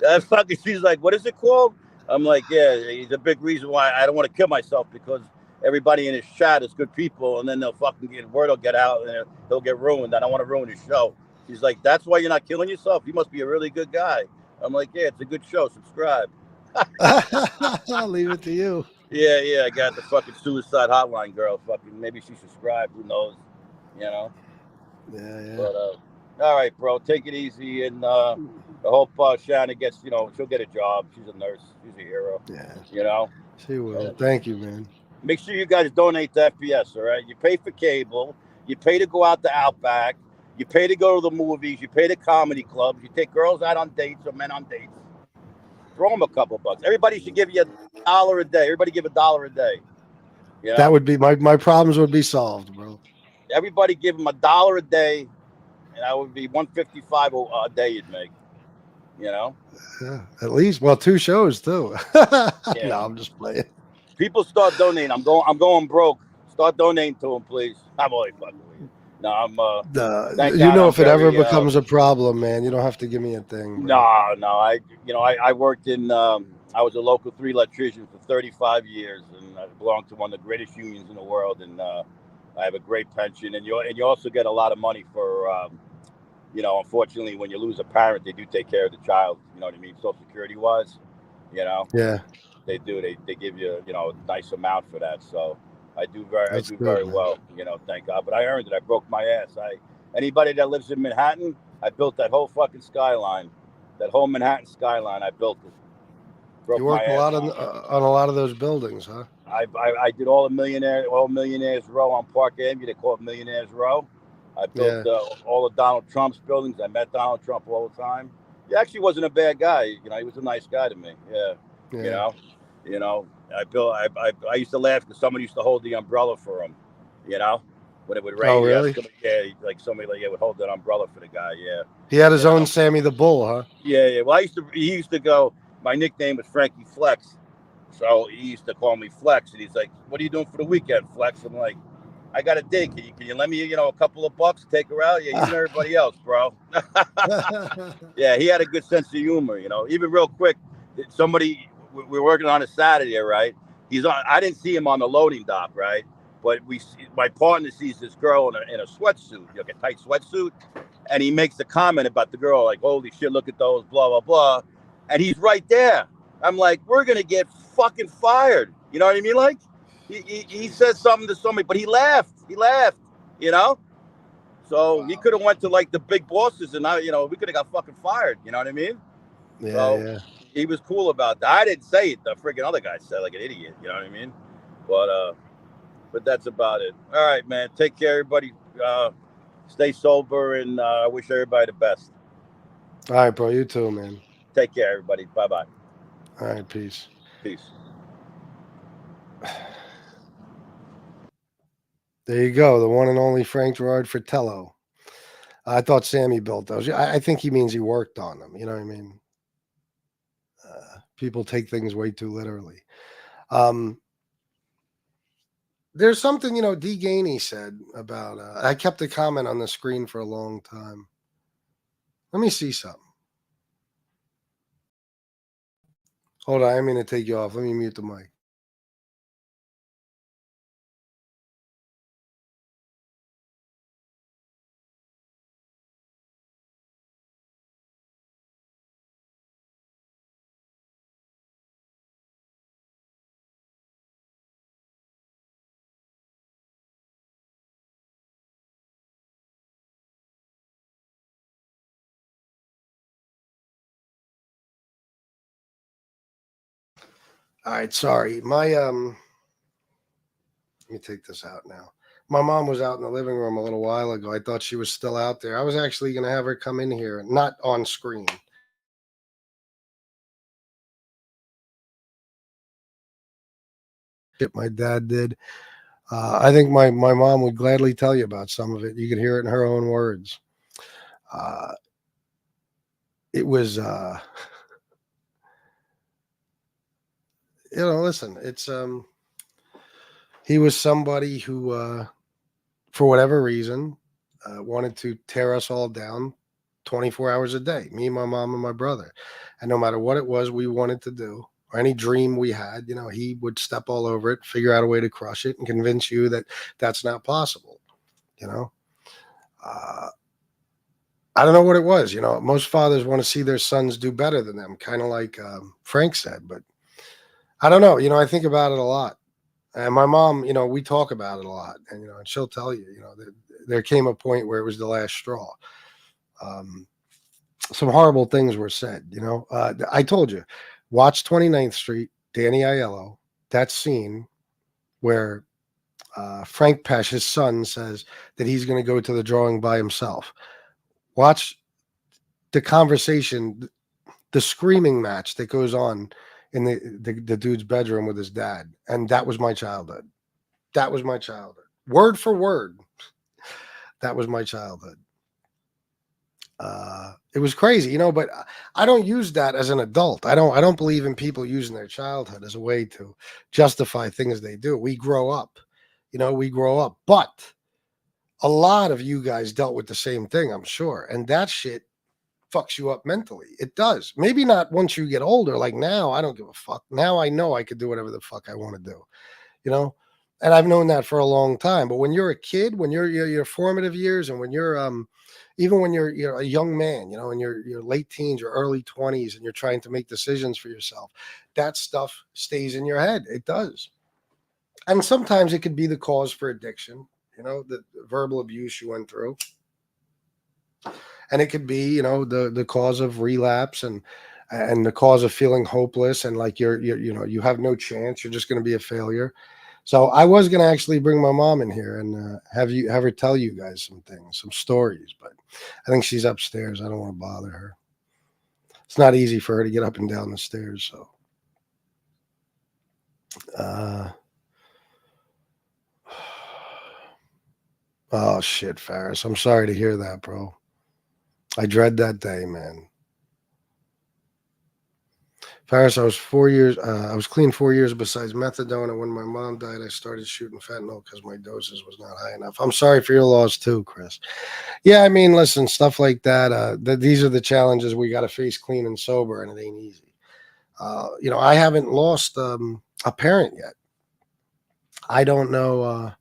That fucking. She's like, "What is it called?" I'm like, "Yeah, he's a big reason why I don't want to kill myself because." Everybody in his chat is good people, and then they'll fucking word will get out, and he'll get ruined. I don't want to ruin his show. She's like, "That's why you're not killing yourself. You must be a really good guy." I'm like, "Yeah, it's a good show. Subscribe." I'll leave it to you. Yeah. I got the fucking suicide hotline girl. Fucking maybe she subscribed. Who knows? You know. Yeah. But all right, bro. Take it easy, and I hope Shanna gets. You know, she'll get a job. She's a nurse. She's a hero. Yeah. You know. She will. Thank you, man. Make sure you guys donate to FBS, all right? You pay for cable. You pay to go out to Outback. You pay to go to the movies. You pay to comedy clubs. You take girls out on dates or men on dates. Throw them a couple bucks. Everybody should give you $1 a day. Everybody give $1 a day. You know? That would be my problems would be solved, bro. Everybody give them $1 a day, and that would be $155 a day you'd make. You know? Yeah, at least. Well, 2 shows too. Yeah. No, I'm just playing. People start donating. I'm going broke. Start donating to them, please. I'm only fucking with you. No, I'm. If it ever becomes a problem, man, you don't have to give me a thing. Bro. No. I worked in. I was a local 3 electrician for 35 years, and I belonged to one of the greatest unions in the world. And I have a great pension, and you also get a lot of money for, unfortunately, when you lose a parent, they do take care of the child. You know what I mean? Social Security wise, you know, Yeah, they do. They give you, a nice amount for that. So I that's do good, very man. well. Thank God. But I earned it. I broke my ass. Anybody that lives in Manhattan, I built that whole fucking skyline, that whole Manhattan skyline. I built it. You Broke my worked a ass lot on it. on a lot of those buildings, huh? I did all Millionaires Row on Park Avenue. They call it Millionaires Row. I built Yeah, all of Donald Trump's buildings. I met Donald Trump all the time. He actually wasn't a bad guy. He was a nice guy to me. Yeah, you yeah. know, you know. I built. I used to laugh because someone used to hold the umbrella for him. You know, when it would Oh, rain, really? somebody would hold that umbrella for the guy. Yeah, He had his you own know. Sammy the Bull, huh? Yeah. Well, he used to go. My nickname was Frankie Flex. So he used to call me Flex, and he's like, "What are you doing for the weekend, Flex?" I'm like, "I got a date. Can you lend me, a couple of bucks, take her out?" Yeah, you and everybody else, bro. Yeah, he had a good sense of humor. Even real quick, somebody we're working on a Saturday, right? He's on. I didn't see him on the loading dock, right? But my partner sees this girl in a sweatsuit, like a tight sweatsuit, and he makes a comment about the girl, like, "Holy shit, look at those, blah blah blah," and he's right there. I'm like, we're gonna get fucking fired. You know what I mean? Like, he says something to somebody, but he laughed. He laughed. You know. So he Wow. could have went to like the big bosses, and we could have got fucking fired. You know what I mean? Yeah, So yeah. he was cool about that. I didn't say it. The freaking other guy said like an idiot. You know what I mean? But that's about it. All right, man. Take care, everybody. Stay sober, and I wish everybody the best. All right, bro. You too, man. Take care, everybody. Bye bye. All right, peace. Peace. There you go, the one and only Frank Gerard Fratello. I thought Sammy built those. I think he means he worked on them. You know what I mean? People take things way too literally. There's something, D. Gainey said about, I kept the comment on the screen for a long time. Let me see something. Hold on, I mean to take you off. Let me mute the mic. All right, sorry. Let me take this out now. My mom was out in the living room a little while ago. I thought she was still out there. I was actually going to have her come in here, not on screen. Shit my dad did. I think my mom would gladly tell you about some of it. You could hear it in her own words. It was, listen, it's, he was somebody who, for whatever reason, wanted to tear us all down 24 hours a day, me, my mom, and my brother. And no matter what it was we wanted to do or any dream we had, he would step all over it, figure out a way to crush it and convince you that that's not possible. I don't know what it was. Most fathers want to see their sons do better than them, kind of like Frank said, but I don't know. I think about it a lot. And my mom, we talk about it a lot, and and she'll tell you, there came a point where it was the last straw. Some horrible things were said. I told you, watch 29th Street, Danny Aiello, that scene where Frank Pesh, his son, says that he's going to go to the drawing by himself. Watch the conversation, the screaming match that goes on in the dude's bedroom with his dad, and that was my childhood. That was my childhood. Word for word. That was my childhood. It was crazy, but I don't use that as an adult. I don't believe in people using their childhood as a way to justify things they do. We grow up, but a lot of you guys dealt with the same thing, I'm sure. And that shit fucks you up mentally. It does. Maybe not once you get older. Like now, I don't give a fuck. Now I know I could do whatever the fuck I want to do, And I've known that for a long time. But when you're a kid, when you're your formative years, and when you're even when you're a young man, in your late teens or early 20s, and you're trying to make decisions for yourself, that stuff stays in your head. It does. And sometimes it could be the cause for addiction, the verbal abuse you went through. And it could be, the cause of relapse, and the cause of feeling hopeless, and like you have no chance. You're just going to be a failure. So I was going to actually bring my mom in here and have her tell you guys some things, some stories, but I think she's upstairs. I don't want to bother her. It's not easy for her to get up and down the stairs. So, oh shit, Ferris. I'm sorry to hear that, bro. I dread that day, man. Ferris, I was 4 years. I was clean 4 years besides methadone, and when my mom died, I started shooting fentanyl because my doses was not high enough. I'm sorry for your loss too, Chris. Yeah, I mean, listen, stuff like that. These are the challenges we got to face clean and sober, and it ain't easy. I haven't lost a parent yet. I don't know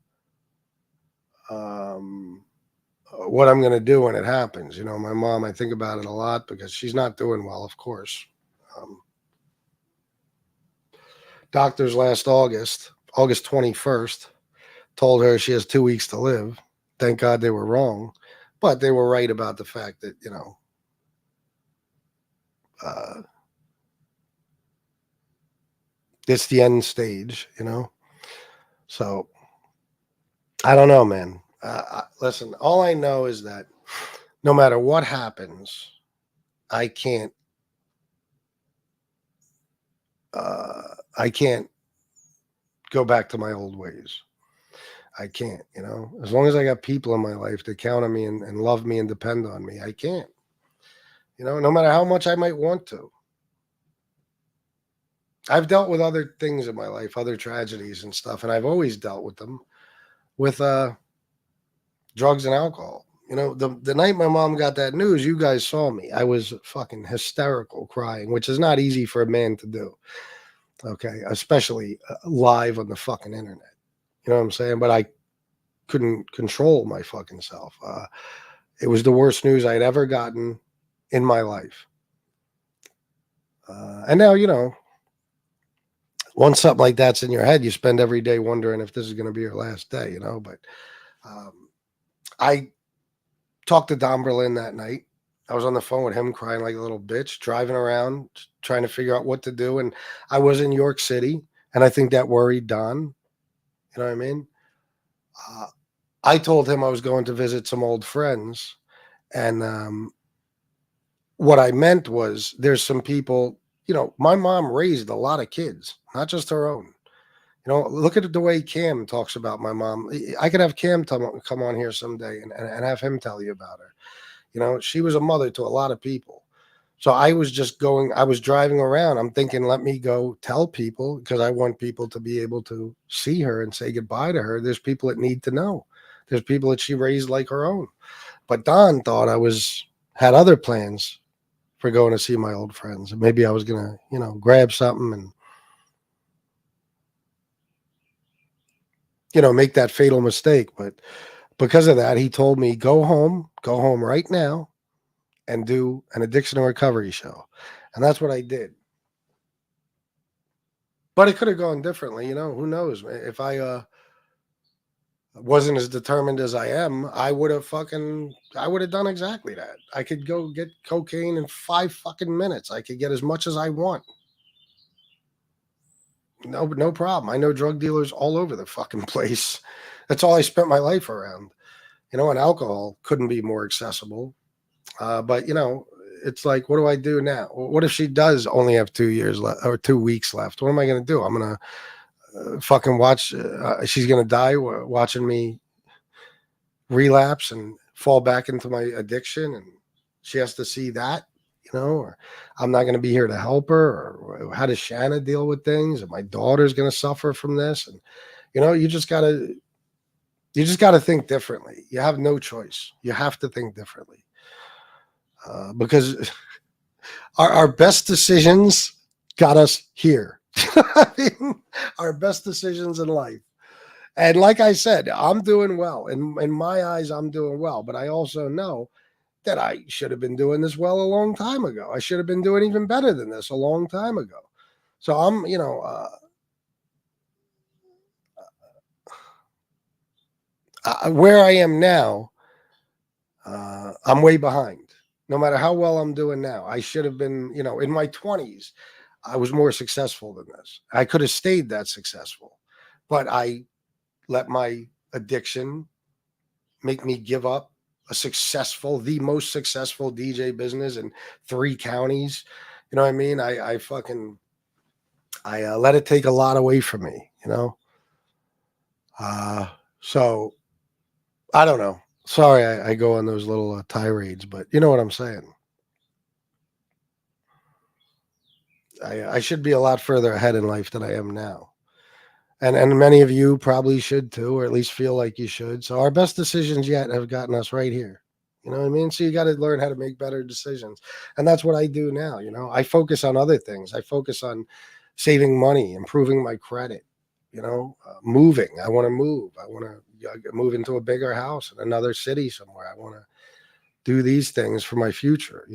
what I'm going to do when it happens. My mom, I think about it a lot because she's not doing well, of course. Doctors last August 21st, told her she has 2 weeks to live. Thank God they were wrong, but they were right about the fact that, it's the end stage, So I don't know, man. Listen, all I know is that no matter what happens, I can't go back to my old ways. I can't, as long as I got people in my life that count on me and love me and depend on me, I can't, no matter how much I might want to. I've dealt with other things in my life, other tragedies and stuff, and I've always dealt with them with drugs and alcohol. The night my mom got that news, you guys saw me. I was fucking hysterical crying, which is not easy for a man to do. Okay, especially live on the fucking internet. You know what I'm saying? But I couldn't control my fucking self. It was the worst news I'd ever gotten in my life. And now, once something like that's in your head, you spend every day wondering if this is going to be your last day, But I talked to Don Berlin that night. I was on the phone with him crying like a little bitch, driving around, trying to figure out what to do. And I was in York City, and I think that worried Don. You know what I mean? I told him I was going to visit some old friends. And what I meant was there's some people, my mom raised a lot of kids, not just her own. Look at the way Cam talks about my mom. I could have Cam come on here someday and have him tell you about her. She was a mother to a lot of people. So I was driving around. I'm thinking, let me go tell people, because I want people to be able to see her and say goodbye to her. There's people that need to know. There's people that she raised like her own. But Don thought I had other plans for going to see my old friends. And maybe I was going to, grab something and, make that fatal mistake. But because of that, he told me, go home right now and do an addiction and recovery show. And that's what I did. But it could have gone differently, who knows? If I wasn't as determined as I am, I would have done exactly that. I could go get cocaine in 5 fucking minutes. I could get as much as I want. No problem. I know drug dealers all over the fucking place. That's all I spent my life around. And alcohol couldn't be more accessible. But it's like, what do I do now? What if she does only have 2 years left or 2 weeks left? What am I going to do? I'm going to fucking watch. She's going to die watching me relapse and fall back into my addiction. And she has to see that, or I'm not going to be here to help her. Or how does Shanna deal with things? And my daughter's going to suffer from this. And, you just got to think differently. You have no choice. You have to think differently. Because our best decisions got us here. I mean, our best decisions in life, And like I said, I'm doing well. In my eyes, I'm doing well. But I also know that I should have been doing this well a long time ago. I should have been doing even better than this a long time ago. So I'm, where I am now, I'm way behind. No matter how well I'm doing now, I should have been, in my 20s, I was more successful than this. I could have stayed that successful, but I let my addiction make me give up the most successful DJ business in 3 counties. You know what I mean? I let it take a lot away from me, So I don't know. Sorry, I go on those little tirades, but you know what I'm saying. I should be a lot further ahead in life than I am now. And many of you probably should too, or at least feel like you should. So our best decisions yet have gotten us right here. You know what I mean? So you got to learn how to make better decisions. And that's what I do now. I focus on other things. I focus on saving money, improving my credit, moving. I want to move. I want to move into a bigger house in another city somewhere. I want to do these things for my future.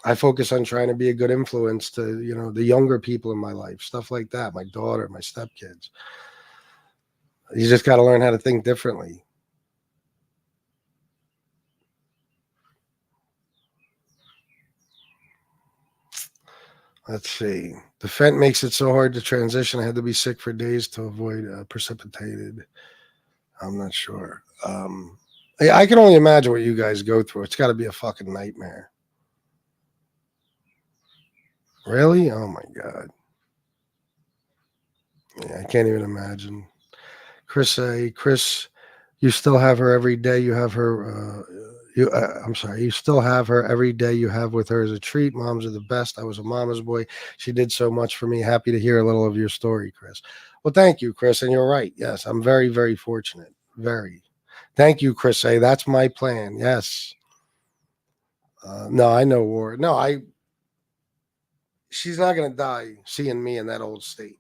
I focus on trying to be a good influence to, the younger people in my life, stuff like that, my daughter, my stepkids. You just got to learn how to think differently. Let's see. The Fent makes it so hard to transition. I had to be sick for days to avoid precipitated. I'm not sure. I can only imagine what you guys go through. It's got to be a fucking nightmare. Really? Oh my God. Yeah, I can't even imagine. Chris, you still have her every day. You have her. I'm sorry. You still have her every day. You have with her as a treat. Moms are the best. I was a mama's boy. She did so much for me. Happy to hear a little of your story, Chris. Well, thank you, Chris. And you're right. Yes, I'm very, very fortunate. Very. Thank you, Chris. That's my plan. Yes. No, I know War. No, she's not going to die seeing me in that old state,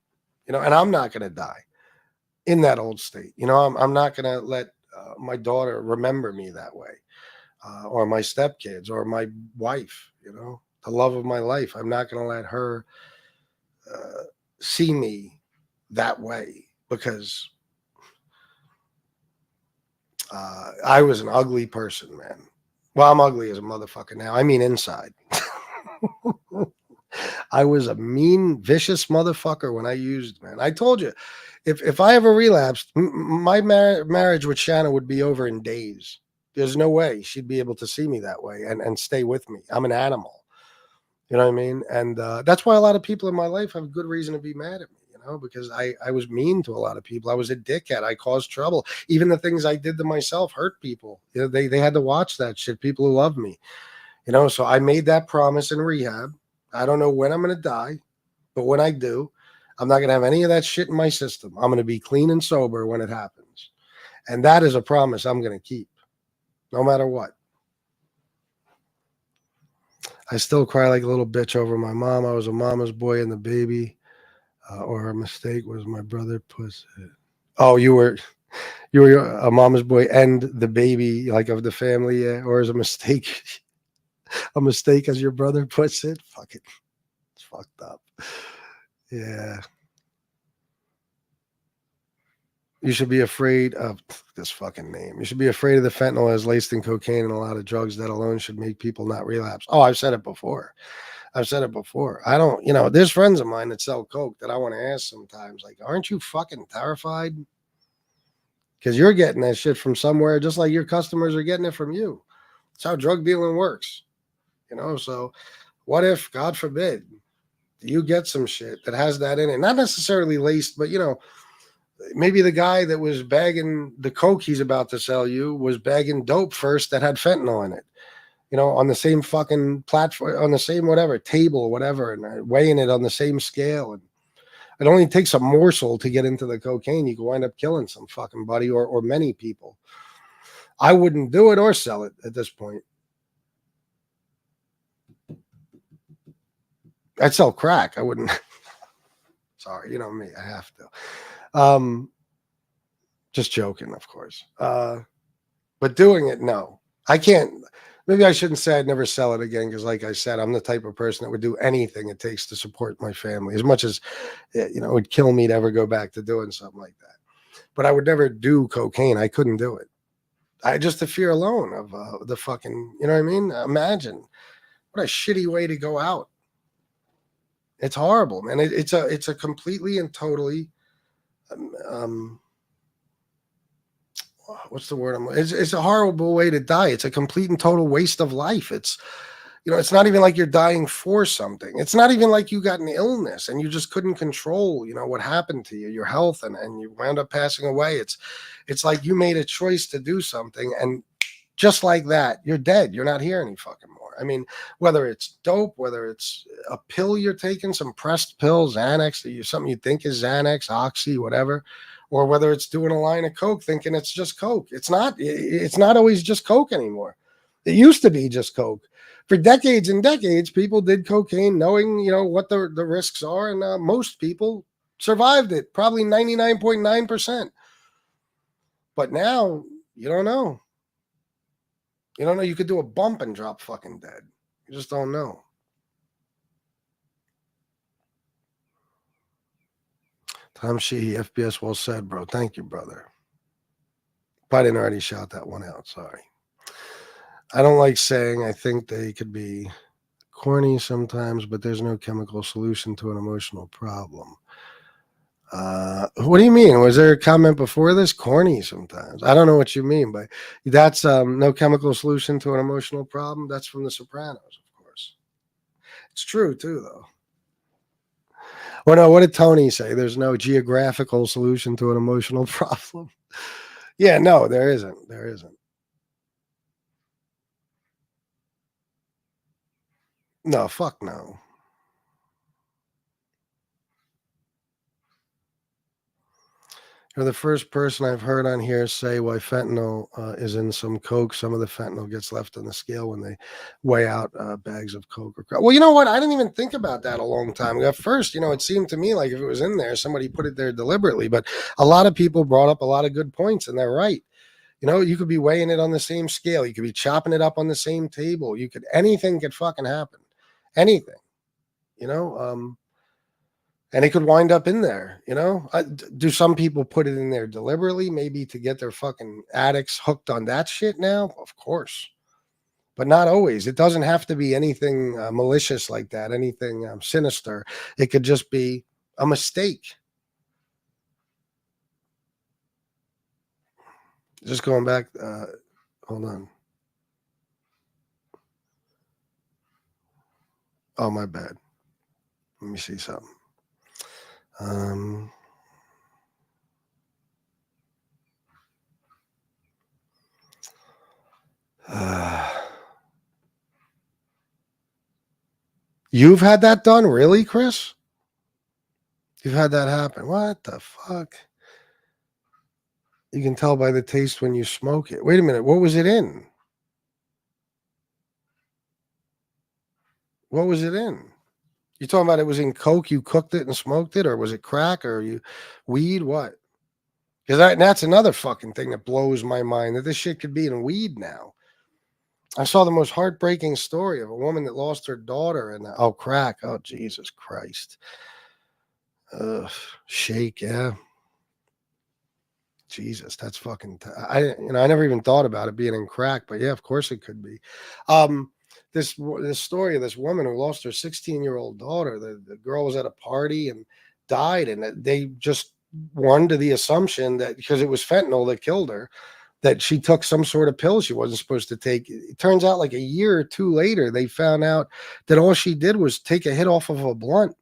and I'm not going to die in that old state. I'm not going to let my daughter remember me that way, or my stepkids, or my wife, the love of my life. I'm not going to let her see me that way, because I was an ugly person, man. Well, I'm ugly as a motherfucker now. I mean, inside. I was a mean, vicious motherfucker when I used, man. I told you, if I ever relapsed, my marriage with Shanna would be over in days. There's no way she'd be able to see me that way and stay with me. I'm an animal. You know what I mean? And that's why a lot of people in my life have good reason to be mad at me, because I was mean to a lot of people. I was a dickhead. I caused trouble. Even the things I did to myself hurt people. They had to watch that shit, people who love me. So I made that promise in rehab. I don't know when I'm going to die, but when I do, I'm not going to have any of that shit in my system. I'm going to be clean and sober when it happens. And that is a promise I'm going to keep, no matter what. I still cry like a little bitch over my mom. I was a mama's boy and the baby, or a mistake was my brother puts it. Oh, you were a mama's boy and the baby, like, of the family, yeah? Or is a mistake a mistake, as your brother puts it? Fuck it. It's fucked up. Yeah. You should be afraid of this fucking name. You should be afraid of the fentanyl as laced in cocaine and a lot of drugs. That alone should make people not relapse. Oh, I've said it before. I don't, there's friends of mine that sell coke that I want to ask sometimes, like, aren't you fucking terrified? Because you're getting that shit from somewhere, just like your customers are getting it from you. That's how drug dealing works. So what if, God forbid, you get some shit that has that in it? Not necessarily laced, but maybe the guy that was bagging the coke he's about to sell you was bagging dope first that had fentanyl in it, on the same fucking platform, on the same whatever table, whatever, and weighing it on the same scale. And it only takes a morsel to get into the cocaine. You can wind up killing some fucking buddy or many people. I wouldn't do it or sell it at this point. I'd sell crack. I wouldn't. Sorry, me. I have to. Just joking, of course. But doing it, no. I can't. Maybe I shouldn't say I'd never sell it again because, like I said, I'm the type of person that would do anything it takes to support my family. As much as, it would kill me to ever go back to doing something like that. But I would never do cocaine. I couldn't do it. Just the fear alone of the fucking, you know what I mean? Imagine what a shitty way to go out. It's horrible, man. It's a completely and totally, what's the word? It's a horrible way to die. It's a complete and total waste of life. It's not even like you're dying for something. It's not even like you got an illness and you just couldn't control, what happened to you, your health, and you wound up passing away. It's like you made a choice to do something, and just like that, you're dead. You're not here any fucking more. I mean, whether it's dope, whether it's a pill you're taking, some pressed pills, Xanax, something you think is Xanax, Oxy, whatever, or whether it's doing a line of Coke thinking it's just Coke. It's not always just Coke anymore. It used to be just Coke. For decades and decades, people did cocaine knowing, what the risks are. And most people survived it, probably 99.9%. But now you don't know. You don't know. You could do a bump and drop fucking dead. You just don't know. Tom Sheehy, FBS, well said, bro. Thank you, brother. If I didn't already shout that one out, sorry. I don't like saying I think they could be corny sometimes, but there's no chemical solution to an emotional problem. What do you mean? Was there a comment before this? Corny sometimes. I don't know what you mean, but that's no chemical solution to an emotional problem. That's from The Sopranos, of course. It's true too, though. Well, no, what did Tony say? There's no geographical solution to an emotional problem. Yeah, no, there isn't. There isn't. No, fuck no. You're the first person I've heard on here say why fentanyl is in some Coke. Some of the fentanyl gets left on the scale when they weigh out bags of Coke or crack. Well, you know what? I didn't even think about that a long time ago. At first, it seemed to me like if it was in there, somebody put it there deliberately. But a lot of people brought up a lot of good points, and they're right. You could be weighing it on the same scale. You could be chopping it up on the same table. Anything could fucking happen. Anything, and it could wind up in there, Do some people put it in there deliberately, maybe to get their fucking addicts hooked on that shit now? Of course. But not always. It doesn't have to be anything malicious like that, anything sinister. It could just be a mistake. Just going back, hold on. Oh, my bad. Let me see something. You've had that done? Really, Chris? You've had that happen? What the fuck? You can tell by the taste when you smoke it. Wait a minute. What was it in? What was it in? You talking about it was in Coke? You cooked it and smoked it, or was it crack, or weed? What? Because that's another fucking thing that blows my mind, that this shit could be in weed now. I saw the most heartbreaking story of a woman that lost her daughter and crack. Oh, Jesus Christ. Shake, yeah. Jesus, that's fucking. I never even thought about it being in crack, but yeah, of course it could be. This story of this woman who lost her 16-year-old daughter. The girl was at a party and died, and they just were under the assumption that because it was fentanyl that killed her, that she took some sort of pill she wasn't supposed to take. It turns out like a year or two later, they found out that all she did was take a hit off of a blunt.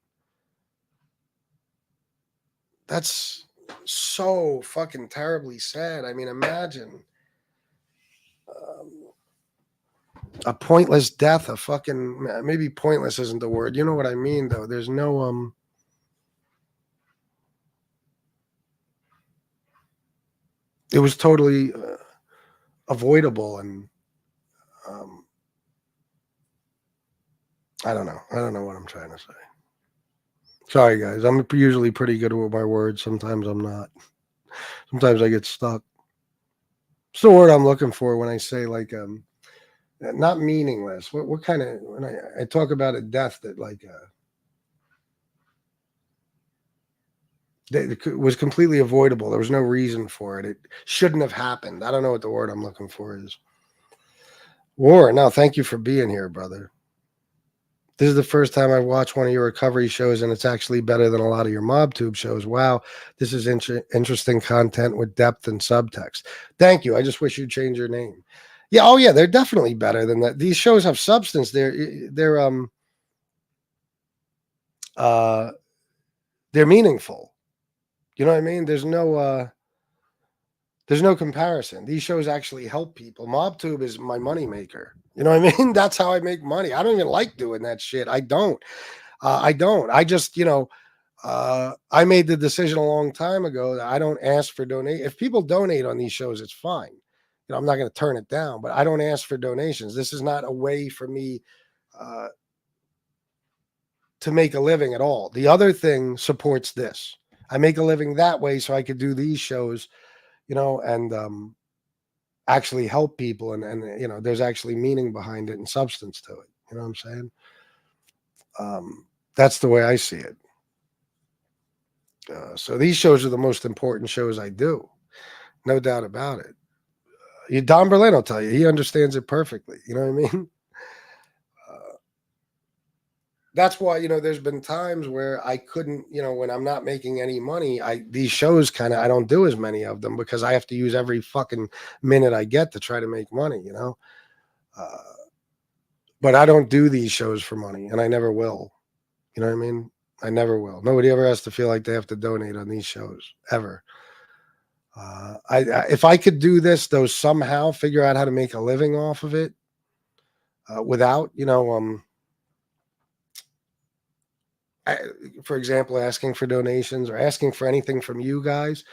That's so fucking terribly sad. I mean, imagine a pointless death, a fucking, maybe pointless isn't the word. You know what I mean, though? There's no, it was totally avoidable. And I don't know. I don't know what I'm trying to say. Sorry, guys. I'm usually pretty good with my words. Sometimes I'm not. Sometimes I get stuck. It's the word I'm looking for when I say like not meaningless. What kind of when I talk about a death that like that was completely avoidable. There was no reason for it. It shouldn't have happened. I don't know what the word I'm looking for is. Warren, no, thank you for being here, brother. This is the first time I've watched one of your recovery shows, and it's actually better than a lot of your MobTube shows. Wow, this is interesting content with depth and subtext. Thank you. I just wish you'd change your name. Yeah, oh yeah, they're definitely better than that. These shows have substance. They're meaningful. You know what I mean? There's no comparison. These shows actually help people. MobTube is my moneymaker. You know what I mean? That's how I make money. I don't even like doing that shit. I don't. I just, I made the decision a long time ago that I don't ask for donate. If people donate on these shows, it's fine. I'm not going to turn it down, but I don't ask for donations. This is not a way for me to make a living at all. The other thing supports this. I make a living that way so I could do these shows, and actually help people. And there's actually meaning behind it and substance to it. You know what I'm saying? That's the way I see it. So these shows are the most important shows I do. No doubt about it. Don Berlin will tell you. He understands it perfectly. You know what I mean? That's why, there's been times where I couldn't, when I'm not making any money, these shows I don't do as many of them because I have to use every fucking minute I get to try to make money, but I don't do these shows for money, and I never will. You know what I mean? I never will. Nobody ever has to feel like they have to donate on these shows ever. If I could do this though, somehow figure out how to make a living off of it, without, for example, asking for donations or asking for anything from you guys,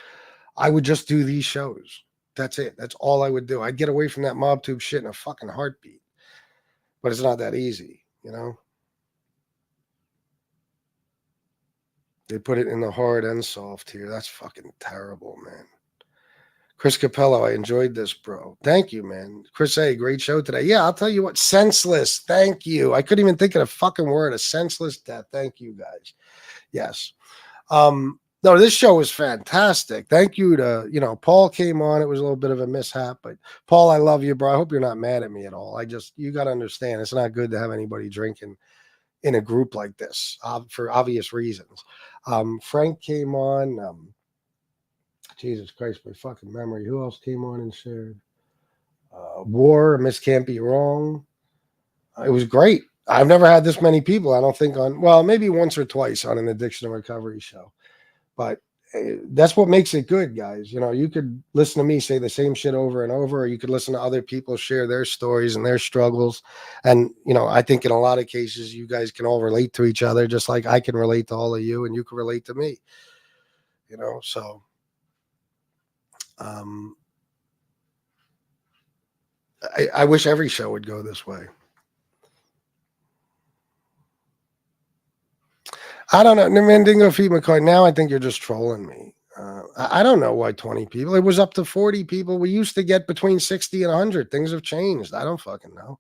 I would just do these shows. That's it. That's all I would do. I'd get away from that MobTube shit in a fucking heartbeat. But it's not that easy, They put it in the hard and soft here. That's fucking terrible, man. Chris Capello, I enjoyed this, bro. Thank you, man. Chris A, great show today. Yeah, I'll tell you what, senseless. Thank you. I couldn't even think of the fucking word, a senseless death. Thank you, guys. Yes. No, this show was fantastic. Thank you to, Paul came on. It was a little bit of a mishap, but Paul, I love you, bro. I hope you're not mad at me at all. You got to understand, it's not good to have anybody drinking in a group like this for obvious reasons. Frank came on. Jesus Christ, my fucking memory. Who else came on and shared? War, Miss Can't Be Wrong. It was great. I've never had this many people, I don't think, maybe once or twice on an addiction and recovery show. But that's what makes it good, guys. You could listen to me say the same shit over and over, or you could listen to other people share their stories and their struggles. And, I think in a lot of cases, you guys can all relate to each other, just like I can relate to all of you and you can relate to me. So I wish every show would go this way. I don't know. Mandingo Feet McCoy. Now I think you're just trolling me. I don't know why 20 people. It was up to 40 people. We used to get between 60 and 100. Things have changed. I don't fucking know.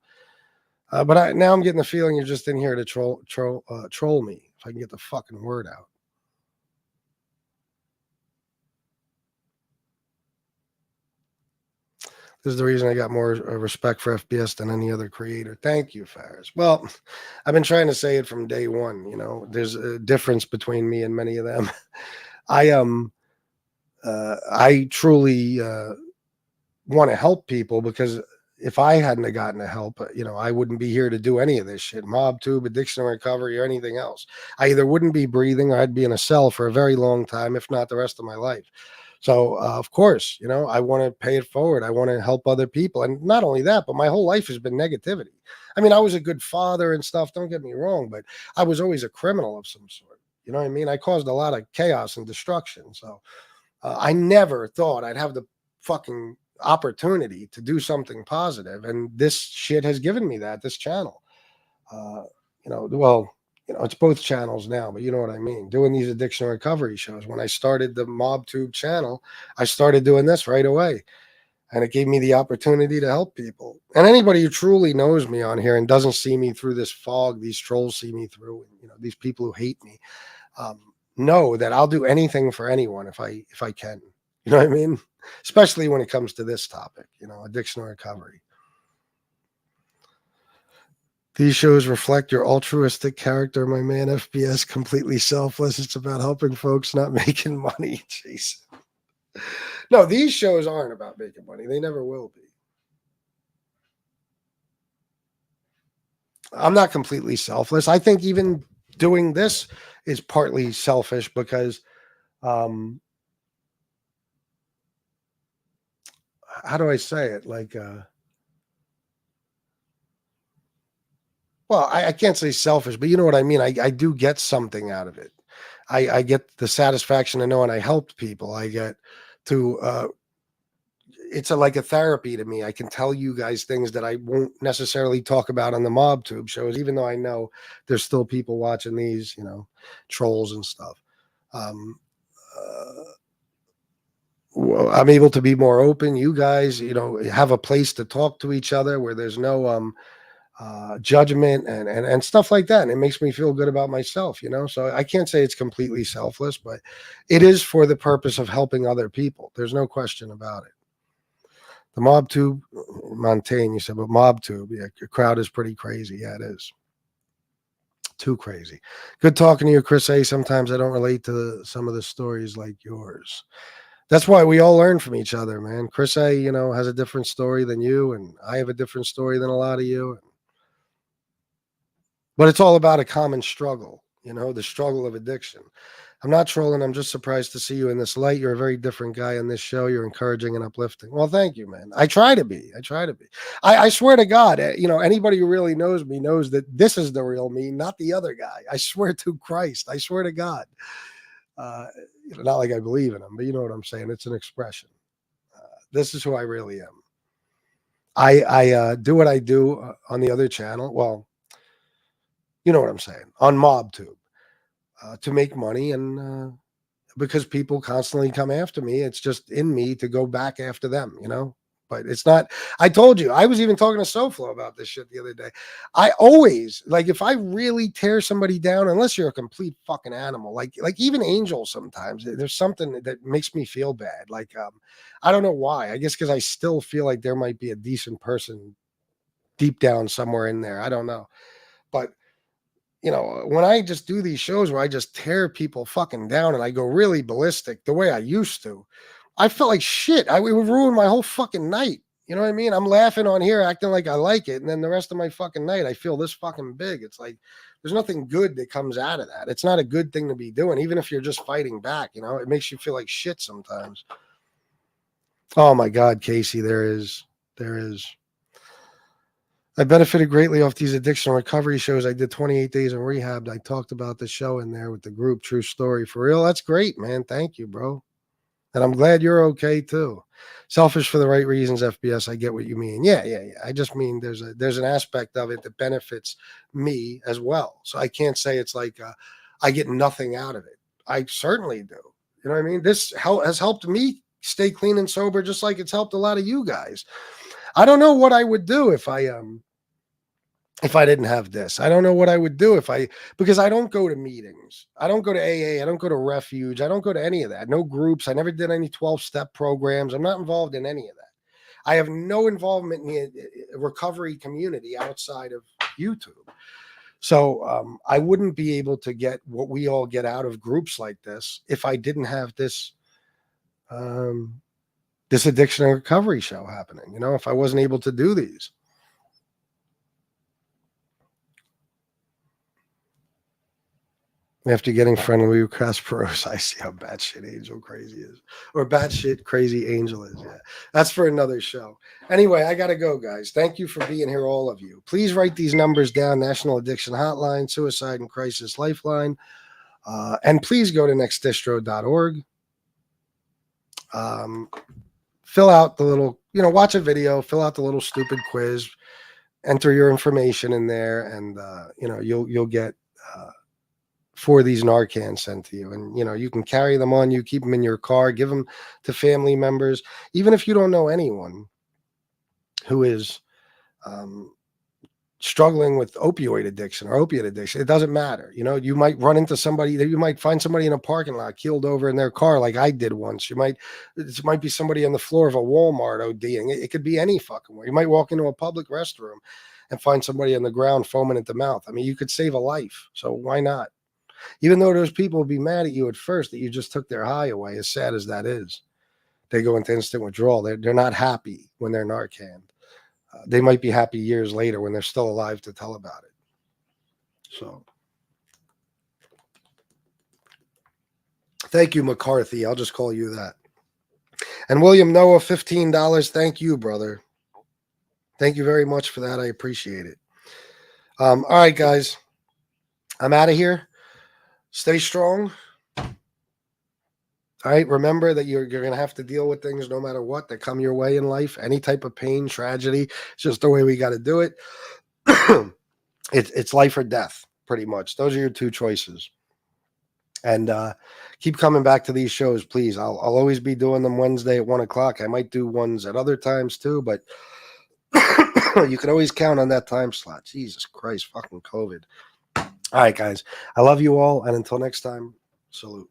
But now I'm getting the feeling you're just in here to troll me. If I can get the fucking word out. This is the reason I got more respect for FBS than any other creator. Thank you, Faris. Well, I've been trying to say it from day one. There's a difference between me and many of them. I truly want to help people, because if I hadn't have gotten the help, I wouldn't be here to do any of this shit, MobTube, addiction and recovery, or anything else. I either wouldn't be breathing or I'd be in a cell for a very long time, if not the rest of my life. So, of course, I want to pay it forward. I want to help other people. And not only that, but my whole life has been negativity. I mean, I was a good father and stuff. Don't get me wrong, but I was always a criminal of some sort. You know what I mean? I caused a lot of chaos and destruction. So I never thought I'd have the fucking opportunity to do something positive. And this shit has given me that, this channel. it's both channels now, but you know what I mean. Doing these addiction recovery shows. When I started the MobTube channel, I started doing this right away. And it gave me the opportunity to help people. And anybody who truly knows me on here and doesn't see me through this fog, these trolls see me through, these people who hate me, know that I'll do anything for anyone if I can. You know what I mean? Especially when it comes to this topic, addiction recovery. These shows reflect your altruistic character, my man. FBS, completely selfless. It's about helping folks, not making money. Jeez. No, these shows aren't about making money. They never will be. I'm not completely selfless. I think even doing this is partly selfish because, how do I say it? Well, I can't say selfish, but you know what I mean? I do get something out of it. I get the satisfaction of knowing I helped people. I get to, it's like a therapy to me. I can tell you guys things that I won't necessarily talk about on the MobTube shows, even though I know there's still people watching these, trolls and stuff. Well, I'm able to be more open. You guys, have a place to talk to each other where there's no, judgment and stuff like that. And it makes me feel good about myself, so I can't say it's completely selfless, but it is for the purpose of helping other people. There's no question about it. The MobTube, Montaigne, you said, but MobTube, yeah, your crowd is pretty crazy. Yeah, it is. Too crazy. Good talking to you, Chris A. Sometimes I don't relate to some of the stories like yours. That's why we all learn from each other, man. Chris A, has a different story than you, and I have a different story than a lot of you. But it's all about a common struggle, the struggle of addiction. I'm not trolling. I'm just surprised to see you in this light. You're a very different guy on this show. You're encouraging and uplifting. Well, thank you, man. I try to be. I swear to God, anybody who really knows me knows that this is the real me, not the other guy. I swear to Christ. I swear to God. Not like I believe in him, but you know what I'm saying. It's an expression. This is who I really am. I do what I do on the other channel. Well, you know what I'm saying, on MobTube, to make money. And because people constantly come after me, it's just in me to go back after them, but it's not. I told you, I was even talking to SoFlo about this shit the other day. I always, if I really tear somebody down, unless you're a complete fucking animal, like even angels, sometimes there's something that makes me feel bad. I don't know why. I guess because I still feel like there might be a decent person deep down somewhere in there. I don't know. But when I just do these shows where I just tear people fucking down and I go really ballistic the way I used to, I felt like shit. It would ruin my whole fucking night. You know what I mean? I'm laughing on here, acting like I like it. And then the rest of my fucking night, I feel this fucking big. It's like, there's nothing good that comes out of that. It's not a good thing to be doing, even if you're just fighting back, it makes you feel like shit sometimes. Oh my God, Casey, there is. I benefited greatly off these addiction recovery shows. I did 28 days in rehab. I talked about the show in there with the group. True story. For real. That's great, man. Thank you, bro. And I'm glad you're okay too. Selfish for the right reasons, FBS. I get what you mean. Yeah. I just mean there's an aspect of it that benefits me as well. So I can't say it's like I get nothing out of it. I certainly do. You know what I mean? This has helped me stay clean and sober, just like it's helped a lot of you guys. I don't know what I would do if I didn't have this. I don't know what I would do because I don't go to meetings. I don't go to AA. I don't go to Refuge. I don't go to any of that. No groups. I never did any 12-step programs. I'm not involved in any of that. I have no involvement in the recovery community outside of YouTube. So I wouldn't be able to get what we all get out of groups like this if I didn't have this this addiction and recovery show happening. If I wasn't able to do these. After getting friendly with Kasparos, I see how batshit Angel crazy is, or batshit crazy Angel is. Yeah, that's for another show. Anyway, I gotta go, guys. Thank you for being here, all of you. Please write these numbers down: National Addiction Hotline, Suicide and Crisis Lifeline, and please go to nextdistro.org. Fill out the little, watch a video, fill out the little stupid quiz, enter your information in there, and you'll get for these Narcan sent to you. And, you can carry them on you, keep them in your car, give them to family members. Even if you don't know anyone who is struggling with opioid addiction or opiate addiction, it doesn't matter. You might run into somebody that you might find somebody in a parking lot keeled over in their car like I did once. It might be somebody on the floor of a Walmart ODing. It could be any fucking way. You might walk into a public restroom and find somebody on the ground foaming at the mouth. I mean, you could save a life. So why not? Even though those people would be mad at you at first that you just took their high away, as sad as that is, they go into instant withdrawal. They're not happy when they're Narcan. They might be happy years later when they're still alive to tell about it. So, thank you, McCarthy. I'll just call you that. And William Noah, $15. Thank you, brother. Thank you very much for that. I appreciate it. All right, guys. I'm out of here. Stay strong. All right. Remember that you're going to have to deal with things no matter what that come your way in life. Any type of pain, tragedy. It's just the way we got to do it. It's life or death, pretty much. Those are your two choices. And keep coming back to these shows, please. I'll always be doing them Wednesday at 1:00. I might do ones at other times too, but you can always count on that time slot. Jesus Christ, fucking COVID. All right, guys. I love you all. And until next time, salute.